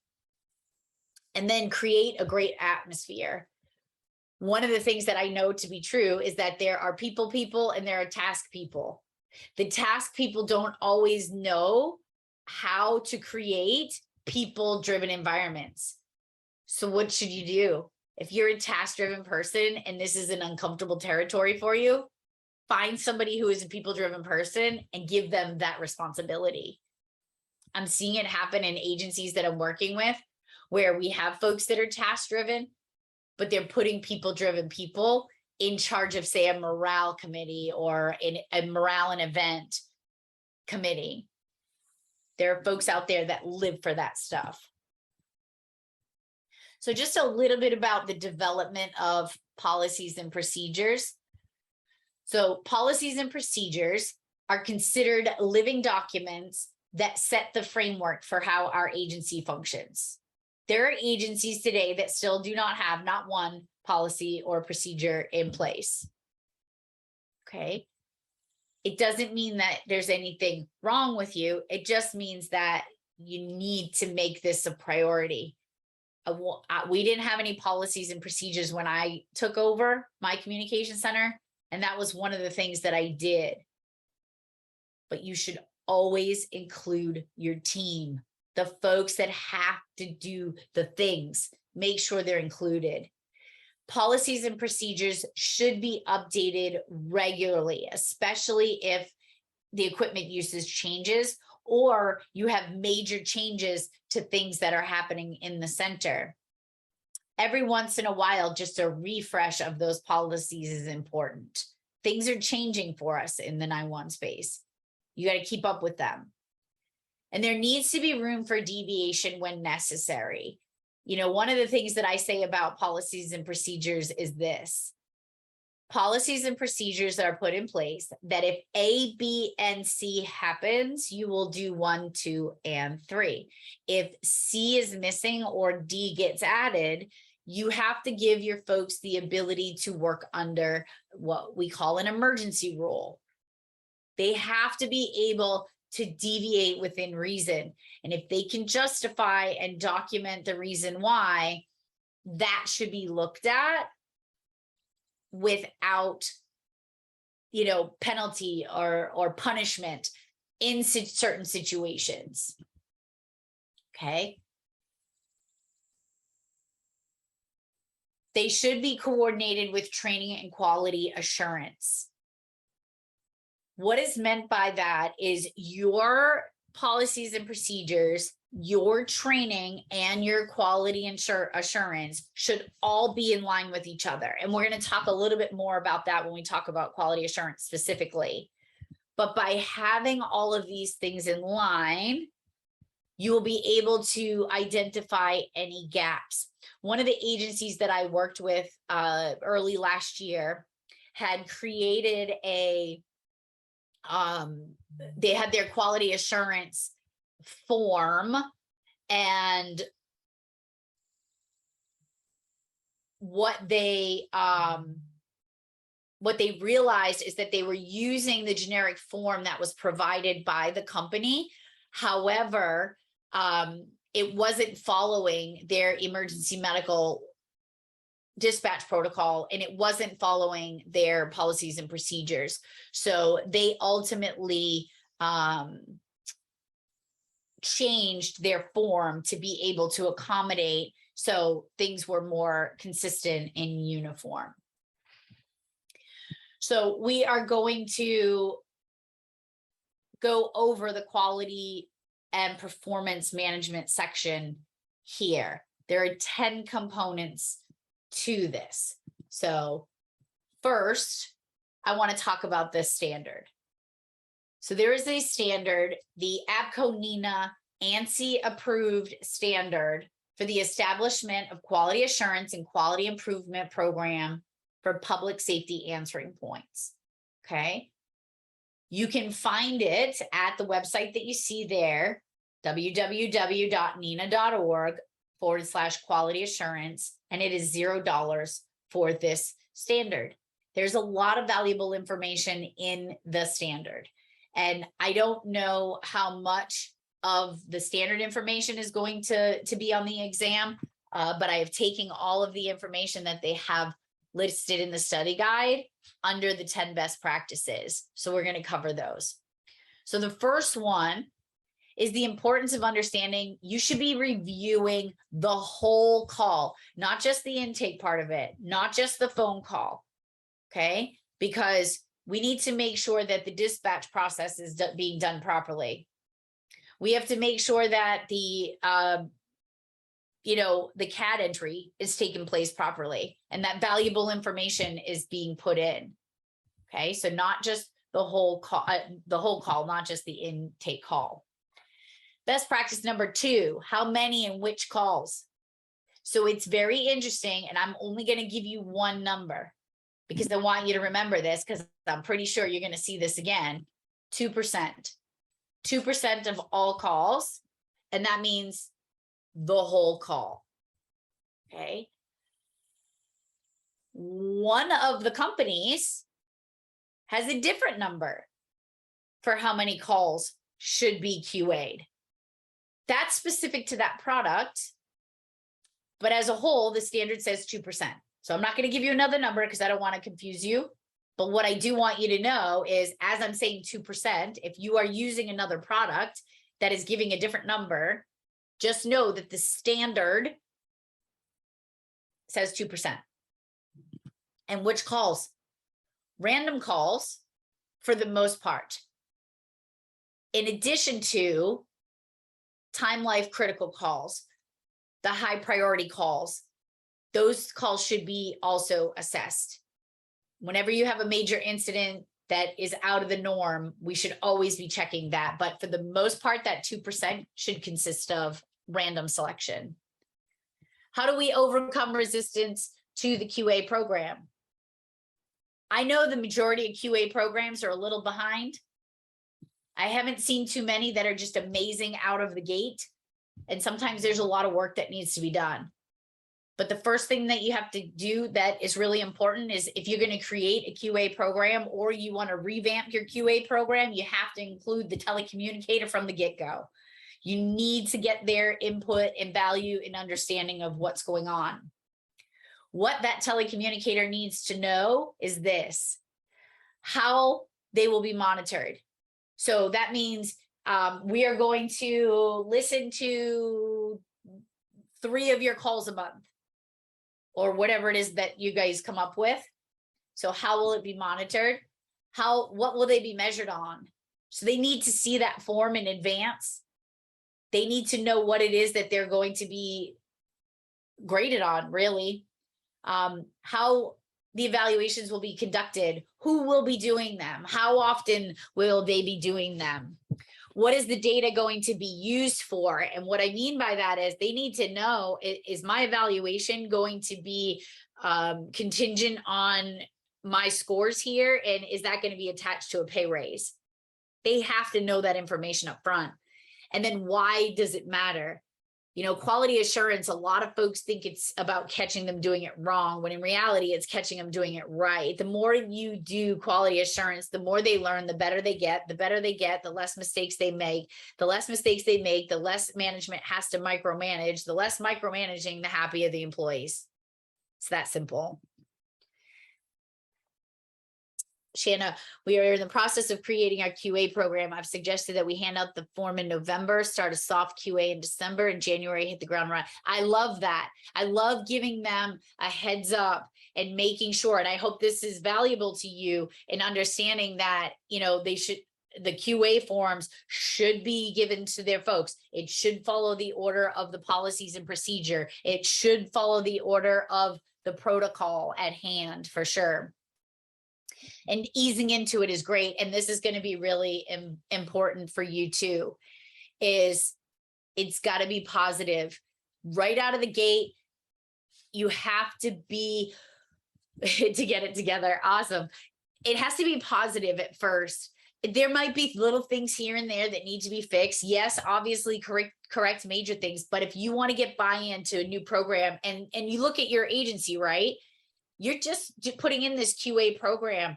And then create a great atmosphere. One of the things that I know to be true is that there are people and there are task people. The task people don't always know how to create people-driven environments. So what should you do? If you're a task-driven person and this is an uncomfortable territory for you, find somebody who is a people-driven person and give them that responsibility. I'm seeing it happen in agencies that I'm working with, where we have folks that are task-driven, but they're putting people-driven people in charge of, say, a morale committee or a morale and event committee. There are folks out there that live for that stuff. So just a little bit about the development of policies and procedures. So policies and procedures are considered living documents that set the framework for how our agency functions. There are agencies today that still do not have not one policy or procedure in place. Okay. It doesn't mean that there's anything wrong with you. It just means that you need to make this a priority. We didn't have any policies and procedures when I took over my communication center, and that was one of the things that I did. But you should always include your team, the folks that have to do the things. Make sure they're included. Policies and procedures should be updated regularly, especially if the equipment usage changes or you have major changes to things that are happening in the center. Every once in a while, just a refresh of those policies is important. Things are changing for us in the 911 space. You got to keep up with them. And there needs to be room for deviation when necessary. You know, one of the things that I say about policies and procedures is this. Policies and procedures are put in place that if A, B, and C happens, you will do 1, 2, and 3. If C is missing or D gets added, you have to give your folks the ability to work under what we call an emergency rule. They have to be able to deviate within reason. And if they can justify and document the reason why, that should be looked at without, you know, penalty or punishment in certain situations. Okay. They should be coordinated with training and quality assurance. What is meant by that is your policies and procedures, your training, and your quality assurance should all be in line with each other. And we're going to talk a little bit more about that when we talk about quality assurance specifically. But by having all of these things in line, you will be able to identify any gaps. One of the agencies that I worked with early last year had created a they had their quality assurance form, and what they realized is that they were using the generic form that was provided by the company. However, it wasn't following their emergency medical dispatch protocol, and it wasn't following their policies and procedures. So they ultimately changed their form to be able to accommodate, so things were more consistent and uniform. So we are going to go over the quality and performance management section here. There are 10 components to this. So first, I want to talk about this standard. So there is a standard, the ABCO-NENA ANSI approved standard for the establishment of quality assurance and quality improvement program for public safety answering points. Okay. You can find it at the website that you see there, www.nena.org/quality assurance, and it is $0 for this standard. There's a lot of valuable information in the standard, and I don't know how much of the standard information is going to be on the exam, but I have taken all of the information that they have listed in the study guide under the 10 best practices. So we're going to cover those. So the first one is the importance of understanding you should be reviewing the whole call, not just the intake part of it, not just the phone call. Okay. Because we need to make sure that the dispatch process is being done properly. We have to make sure that the CAD entry is taking place properly, and that valuable information is being put in. Okay, so not just the whole call, not just the intake call. Best practice number 2, how many and which calls. So it's very interesting, and I'm only going to give you one number because I want you to remember this, because I'm pretty sure you're going to see this again. 2%. 2% of all calls, and that means the whole call. Okay. One of the companies has a different number for how many calls should be QA'd. That's specific to that product, but as a whole, the standard says 2%. So I'm not going to give you another number because I don't want to confuse you. But what I do want you to know is, as I'm saying 2%, if you are using another product that is giving a different number, just know that the standard says 2%. And which calls? Random calls for the most part. In addition to time life critical calls, the high priority calls, those calls should be also assessed. Whenever you have a major incident that is out of the norm, we should always be checking that. But for the most part, that 2% should consist of random selection. How do we overcome resistance to the QA program? I know the majority of QA programs are a little behind. I haven't seen too many that are just amazing out of the gate. And sometimes there's a lot of work that needs to be done. But the first thing that you have to do that is really important is, if you're going to create a QA program or you want to revamp your QA program, you have to include the telecommunicator from the get-go. You need to get their input and value and understanding of what's going on. What that telecommunicator needs to know is this: how they will be monitored. So that means we are going to listen to 3 of your calls a month, or whatever it is that you guys come up with. So how will it be monitored? What will they be measured on? So they need to see that form in advance. They need to know what it is that they're going to be graded on, really. How the evaluations will be conducted, who will be doing them, how often will they be doing them, what is the data going to be used for? And what I mean by that is, they need to know, is my evaluation going to be contingent on my scores here? And is that going to be attached to a pay raise? They have to know that information up front. And then why does it matter? You know, quality assurance, a lot of folks think it's about catching them doing it wrong, when in reality, it's catching them doing it right. The more you do quality assurance, the more they learn, the better they get, the less mistakes they make. The less mistakes they make, the less management has to micromanage. The less micromanaging, the happier the employees. It's that simple. Shanna, we are in the process of creating our QA program. I've suggested that we hand out the form in November, start a soft QA in December, and January hit the ground running. I love that. I love giving them a heads up and making sure, and I hope this is valuable to you in understanding that, you know, the QA forms should be given to their folks. It should follow the order of the policies and procedure. It should follow the order of the protocol at hand, for sure. And easing into it is great. And this is going to be really important for you too, is it's got to be positive right out of the gate. You have to be, to get it together. Awesome. It has to be positive at first. There might be little things here and there that need to be fixed. Yes, obviously correct major things. But if you want to get buy-in to a new program, and you look at your agency, right? You're just putting in this QA program.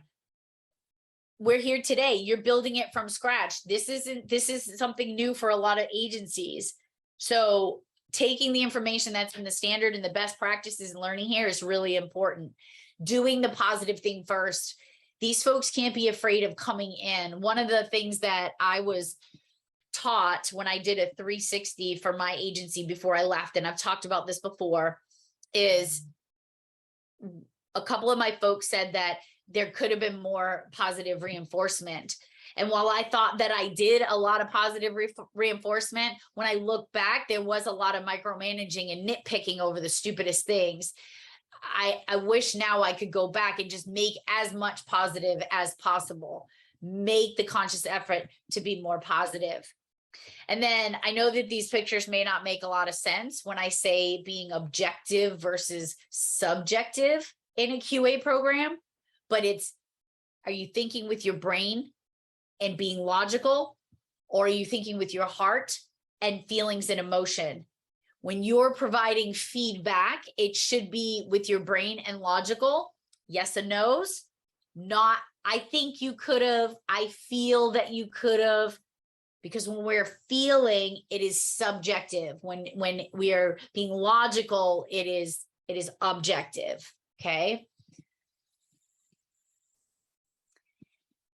We're here today. You're building it from scratch. This is something new for a lot of agencies. So taking the information that's in the standard and the best practices and learning here is really important. Doing the positive thing first. These folks can't be afraid of coming in. One of the things that I was taught when I did a 360 for my agency before I left, and I've talked about this before, is a couple of my folks said that there could have been more positive reinforcement. And while I thought that I did a lot of positive reinforcement, when I look back, there was a lot of micromanaging and nitpicking over the stupidest things. I wish now I could go back and just make as much positive as possible. Make the conscious effort to be more positive. And then I know that these pictures may not make a lot of sense when I say being objective versus subjective in a QA program, but are you thinking with your brain and being logical, or are you thinking with your heart and feelings and emotion? When you're providing feedback, it should be with your brain and logical, yes and no's, not, I think you could have, I feel that you could have, because when we're feeling, it is subjective. When we are being logical, it is objective, okay?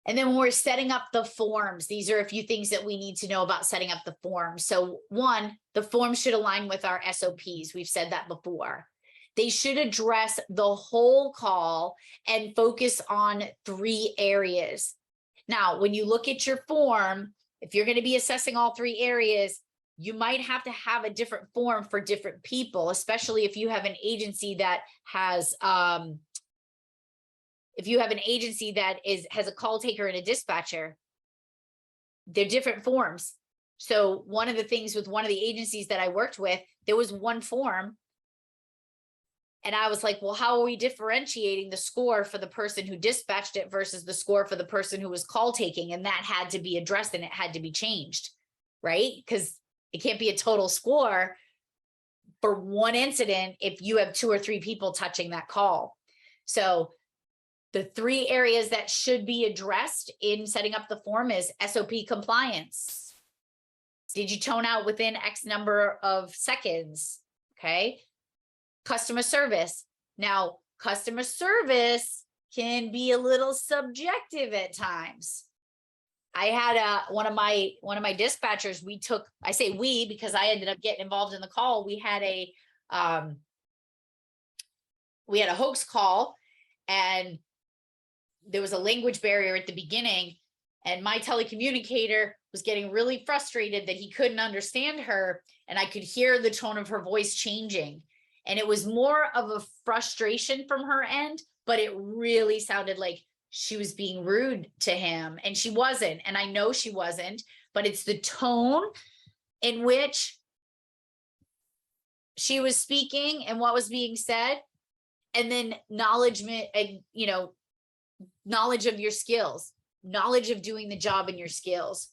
And then when we're setting up the forms, these are a few things that we need to know about setting up the forms. So one, the forms should align with our SOPs. We've said that before. They should address the whole call and focus on 3 areas. Now, when you look at your form, if you're going to be assessing all 3 areas, you might have to have a different form for different people, especially if you have an agency that has, has a call taker and a dispatcher. They're different forms. So one of the things with one of the agencies that I worked with, there was one form. And I was like, well, how are we differentiating the score for the person who dispatched it versus the score for the person who was call taking? And that had to be addressed and it had to be changed, right? Because it can't be a total score for one incident if you have 2 or 3 people touching that call. So the 3 areas that should be addressed in setting up the form is SOP compliance. Did you tone out within X number of seconds? Okay. Customer service. Now, customer service can be a little subjective at times. I had one of my dispatchers, I say we because I ended up getting involved in the call. We had a hoax call, and there was a language barrier at the beginning, and my telecommunicator was getting really frustrated that he couldn't understand her, and I could hear the tone of her voice changing. And it was more of a frustration from her end, but it really sounded like she was being rude to him, and she wasn't. And I know she wasn't, but it's the tone in which she was speaking and what was being said, and then knowledge of your skills. knowledge of doing the job and your skills.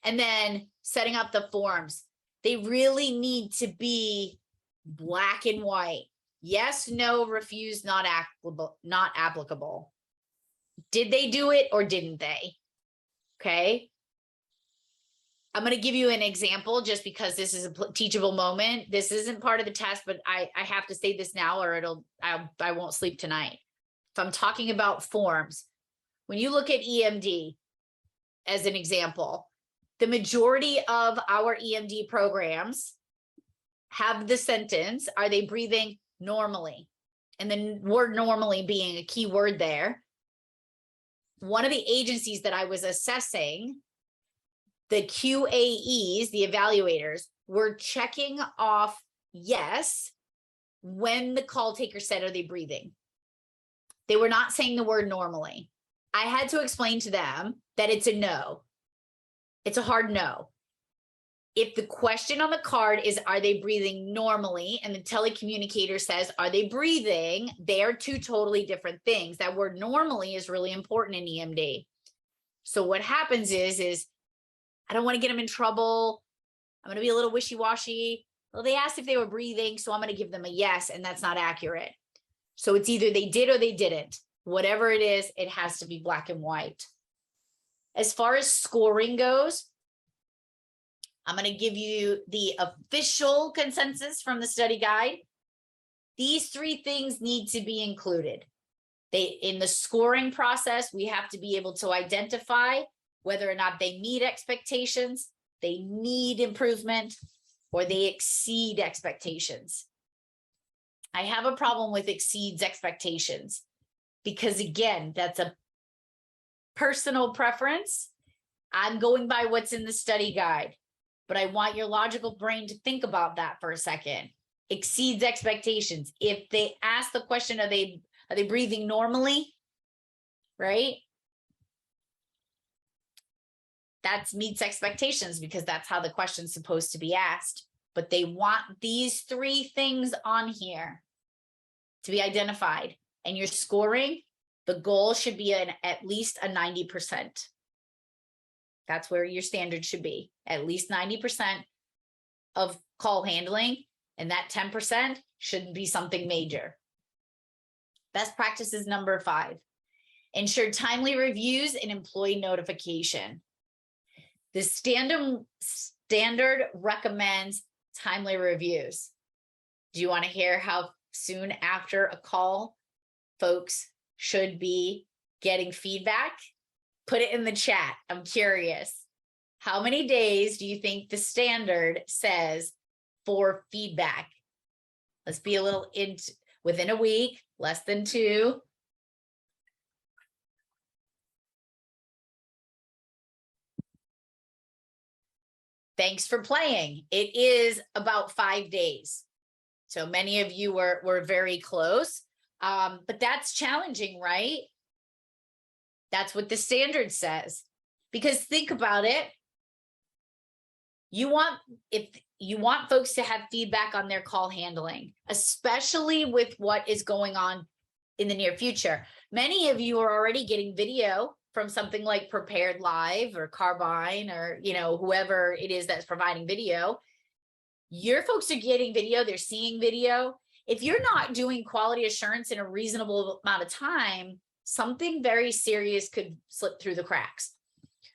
And then setting up the forms. They really need to be black and white. Yes, no, refuse, not applicable. Did they do it or didn't they? Okay. I'm going to give you an example just because this is a teachable moment. This isn't part of the test, but I have to say this now or I won't sleep tonight. If I'm talking about forms, when you look at EMD as an example, the majority of our EMD programs have the sentence, are they breathing normally? And the word normally being a key word there. One of the agencies that I was assessing, the QAEs, the evaluators, were checking off yes when the call taker said, are they breathing? They were not saying the word normally. I had to explain to them that it's a no. It's a hard no. If the question on the card is, are they breathing normally? And the telecommunicator says, are they breathing? They are two totally different things. That word normally is really important in EMD. So what happens is I don't want to get them in trouble. I'm going to be a little wishy-washy. Well, they asked if they were breathing, so I'm going to give them a yes, and that's not accurate. So it's either they did or they didn't. Whatever it is, it has to be black and white. As far as scoring goes, I'm going to give you the official consensus from the study guide. These three things need to be included. In the scoring process, we have to be able to identify whether or not they meet expectations, they need improvement, or they exceed expectations. I have a problem with exceeds expectations because, again, that's a personal preference. I'm going by what's in the study guide, but I want your logical brain to think about that for a second. Exceeds expectations. If they ask the question, are they breathing normally? Right? That meets expectations because that's how the question's supposed to be asked. But they want these three things on here to be identified. And your scoring, the goal should be at least a 90%. That's where your standard should be. At least 90% of call handling, and that 10% shouldn't be something major. Best practices number 5. Ensure timely reviews and employee notification. The standard recommends timely reviews. Do you want to hear how soon after a call folks should be getting feedback? Put it in the chat. I'm curious. How many days do you think the standard says for feedback? Let's be a little within a week, less than 2. Thanks for playing. It is about 5 days. So many of you were very close, but that's challenging, right? That's what the standard says. Because think about it. If you want folks to have feedback on their call handling, especially with what is going on in the near future. Many of you are already getting video from something like Prepared Live or Carbine or, whoever it is that's providing video. Your folks are getting video, they're seeing video. If you're not doing quality assurance in a reasonable amount of time, something very serious could slip through the cracks.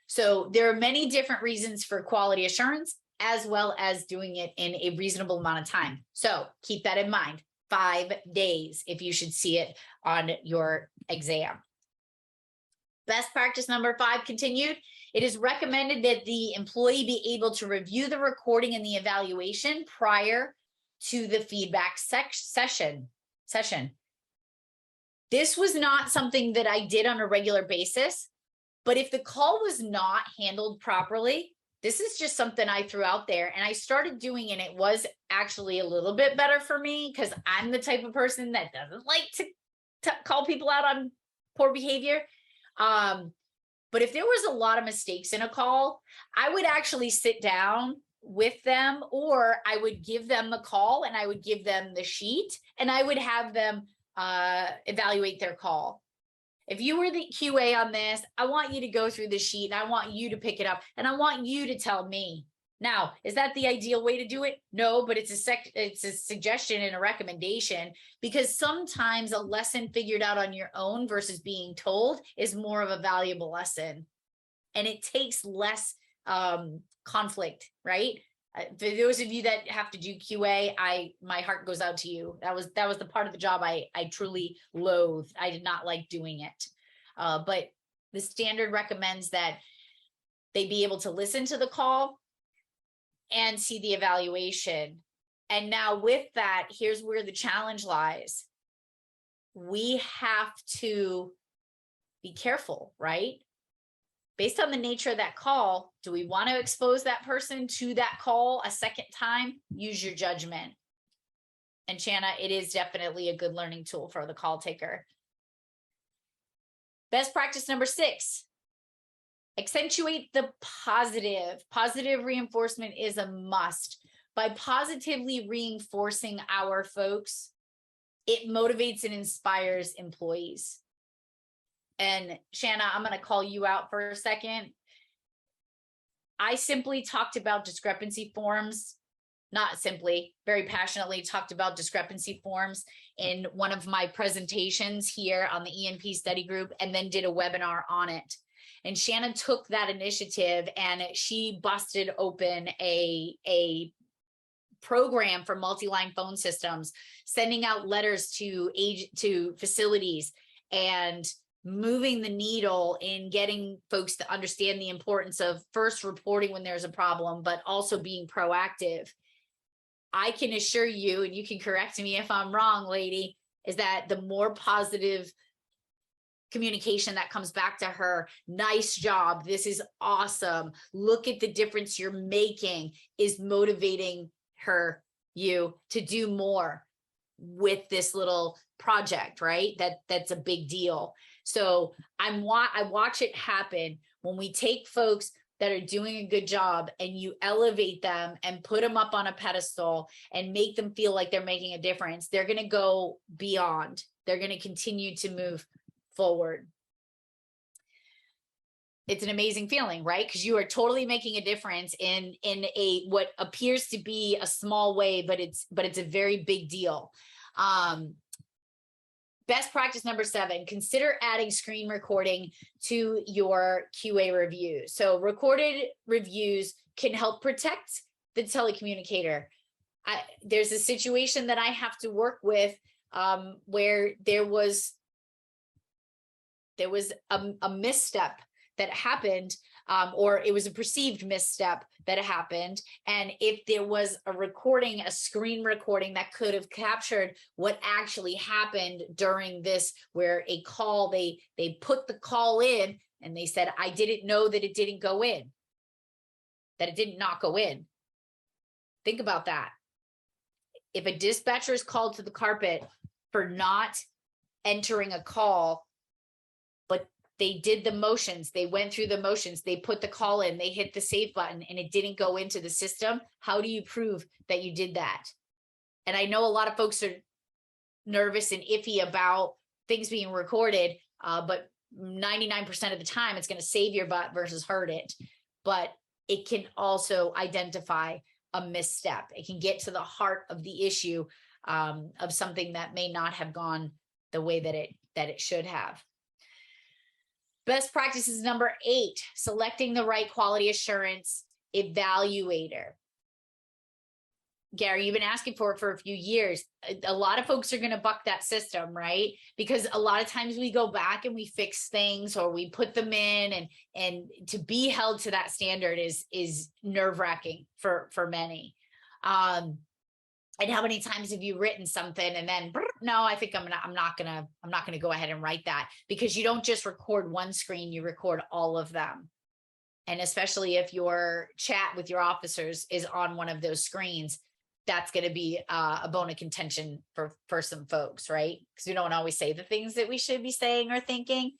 So there are many different reasons for quality assurance, as well as doing it in a reasonable amount of time. So keep that in mind. 5 days if you should see it on your exam. Best practice number 5 continued. It is recommended that the employee be able to review the recording and the evaluation prior to the feedback session. This was not something that I did on a regular basis, but if the call was not handled properly, this is just something I threw out there and I started doing, and it was actually a little bit better for me because I'm the type of person that doesn't like to call people out on poor behavior. But if there was a lot of mistakes in a call, I would actually sit down with them, or I would give them the call and I would give them the sheet and I would have them evaluate their call. if you were the QA on this, I want you to go through the sheet and I want you to pick it up and I want you to tell me. Now, is that the ideal way to do it? No, but it's a suggestion and a recommendation, because sometimes a lesson figured out on your own versus being told is more of a valuable lesson. And it takes less conflict, right? For those of you that have to do QA, my heart goes out to you. That was the part of the job I truly loathed. I did not like doing it. But the standard recommends that they be able to listen to the call and see the evaluation. And now with that, here's where the challenge lies. We have to be careful, right? Based on the nature of that call, do we want to expose that person to that call a second time? Use your judgment. And Shanna, it is definitely a good learning tool for the call taker. Best practice number 6, accentuate the positive. Positive reinforcement is a must. By positively reinforcing our folks, it motivates and inspires employees. And Shanna, I'm going to call you out for a second. I simply talked about discrepancy forms, not simply, very passionately talked about discrepancy forms in one of my presentations here on the ENP study group, and then did a webinar on it. And Shannon took that initiative and she busted open a program for multi-line phone systems, sending out letters to facilities and moving the needle in getting folks to understand the importance of first reporting when there's a problem, but also being proactive. I can assure you, and you can correct me if I'm wrong, lady, is that the more positive communication that comes back to her, nice job, this is awesome, look at the difference you're making, is motivating you to do more with this little project, right? That's a big deal. So I watch it happen when we take folks that are doing a good job and you elevate them and put them up on a pedestal and make them feel like they're making a difference. They're going to go beyond. They're going to continue to move forward. It's an amazing feeling, right? Because you are totally making a difference in a what appears to be a small way, but it's a very big deal. Best practice number 7, consider adding screen recording to your QA review. So recorded reviews can help protect the telecommunicator. There's a situation that I have to work with where there was a misstep that happened, or it was a perceived misstep that happened. And if there was a recording, a screen recording that could have captured what actually happened during this, where a call, they put the call in and they said, I didn't know that it didn't go in, that it did not go in. Think about that. If a dispatcher is called to the carpet for not entering a call, but they did the motions, they went through the motions, they put the call in, they hit the save button and it didn't go into the system, how do you prove that you did that? And I know a lot of folks are nervous and iffy about things being recorded, but 99% of the time it's going to save your butt versus hurt it. But it can also identify a misstep. It can get to the heart of the issue of something that may not have gone the way that it should have. Best practices number 8, selecting the right quality assurance evaluator. Gary, you've been asking for it for a few years. A lot of folks are going to buck that system, right? Because a lot of times we go back and we fix things or we put them in, and to be held to that standard is nerve-wracking for many. And how many times have you written something and then, no, I think I'm not gonna go ahead and write that, because you don't just record one screen, you record all of them. And especially if your chat with your officers is on one of those screens, that's going to be a bone of contention for some folks, right? Because we don't always say the things that we should be saying or thinking,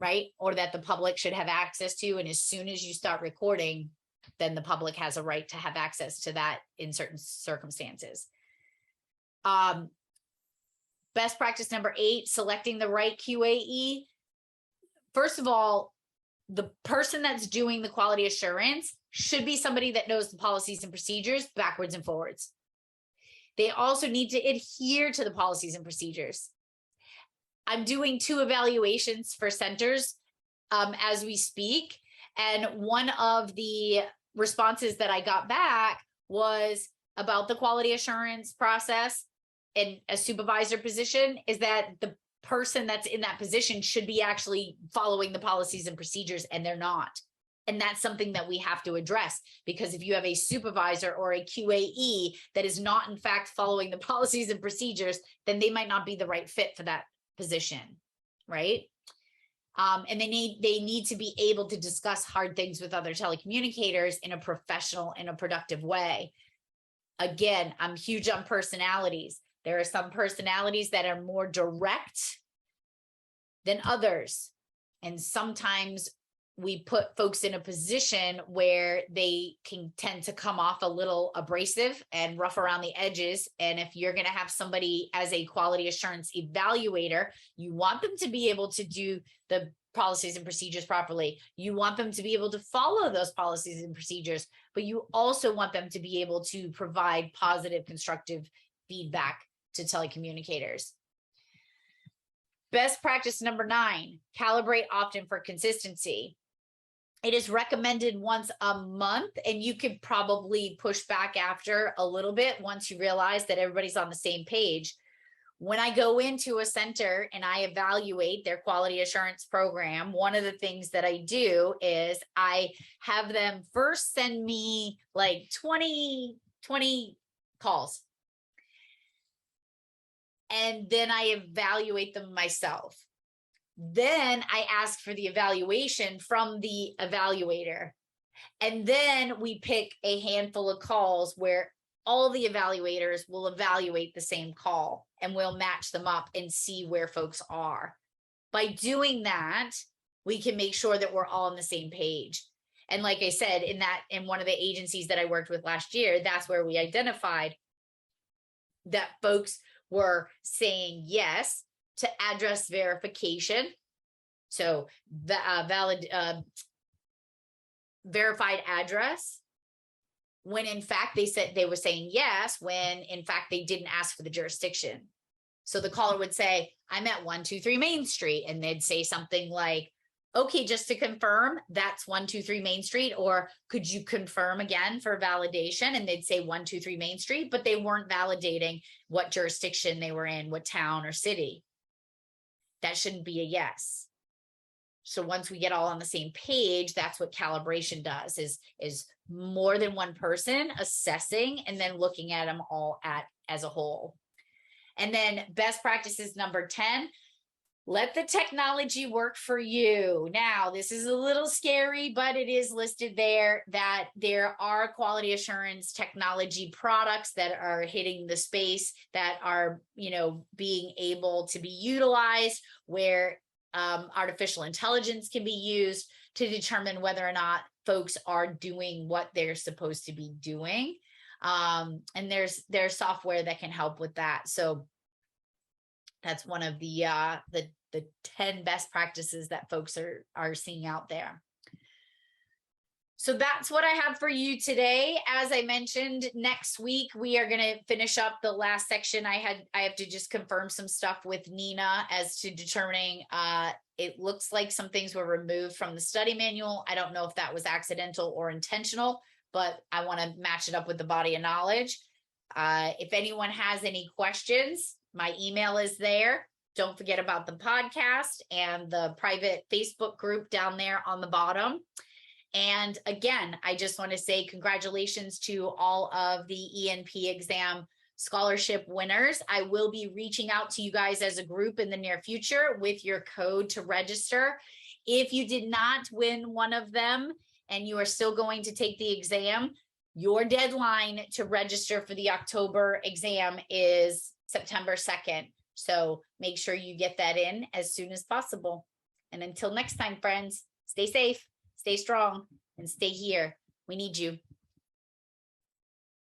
right? Or that the public should have access to. And as soon as you start recording, then the public has a right to have access to that in certain circumstances. Best practice number 8, selecting the right QAE. First of all, the person that's doing the quality assurance should be somebody that knows the policies and procedures backwards and forwards. They also need to adhere to the policies and procedures. I'm doing 2 evaluations for centers as we speak. And one of the responses that I got back was about the quality assurance process in a supervisor position, is that the person that's in that position should be actually following the policies and procedures, and they're not. And that's something that we have to address, because if you have a supervisor or a QAE that is not in fact following the policies and procedures, then they might not be the right fit for that position, right? And they need to be able to discuss hard things with other telecommunicators in a professional and a productive way. Again, I'm huge on personalities. There are some personalities that are more direct than others. And sometimes we put folks in a position where they can tend to come off a little abrasive and rough around the edges. And if you're going to have somebody as a quality assurance evaluator, you want them to be able to do the policies and procedures properly. You want them to be able to follow those policies and procedures, but you also want them to be able to provide positive, constructive feedback to telecommunicators. Best practice number 9, calibrate often for consistency. It is recommended once a month, and you could probably push back after a little bit once you realize that everybody's on the same page. When I go into a center and I evaluate their quality assurance program, one of the things that I do is I have them first send me like 20 calls. And then I evaluate them myself. Then I ask for the evaluation from the evaluator. And then we pick a handful of calls where all the evaluators will evaluate the same call, and we'll match them up and see where folks are. By doing that, we can make sure that we're all on the same page. And like I said, in one of the agencies that I worked with last year, that's where we identified that folks were saying yes to address verification. So the verified address, when in fact they said they were saying yes, when in fact they didn't ask for the jurisdiction. So the caller would say, I'm at 123 Main Street. And they'd say something like, okay, just to confirm, that's 123 Main Street, or could you confirm again for validation? And they'd say 123 Main Street, but they weren't validating what jurisdiction they were in, what town or city. That shouldn't be a yes. So once we get all on the same page, that's what calibration does, is more than one person assessing and then looking at them all as a whole. And then best practices number 10, let the technology work for you. Now, this is a little scary, but it is listed there that there are quality assurance technology products that are hitting the space that are, being able to be utilized, where artificial intelligence can be used to determine whether or not folks are doing what they're supposed to be doing. And there's software that can help with that. So that's one of the 10 best practices that folks are seeing out there. So that's what I have for you today. As I mentioned, next week we are going to finish up the last section. I have to just confirm some stuff with Nina as to determining. It looks like some things were removed from the study manual. I don't know if that was accidental or intentional, but I want to match it up with the body of knowledge. If anyone has any questions, my email is there. Don't forget about the podcast and the private Facebook group down there on the bottom. And again, I just want to say congratulations to all of the ENP exam scholarship winners. I will be reaching out to you guys as a group in the near future with your code to register. If you did not win one of them and you are still going to take the exam, your deadline to register for the October exam is September 2nd. So make sure you get that in as soon as possible. And until next time, friends, stay safe, stay strong, and stay here. We need you.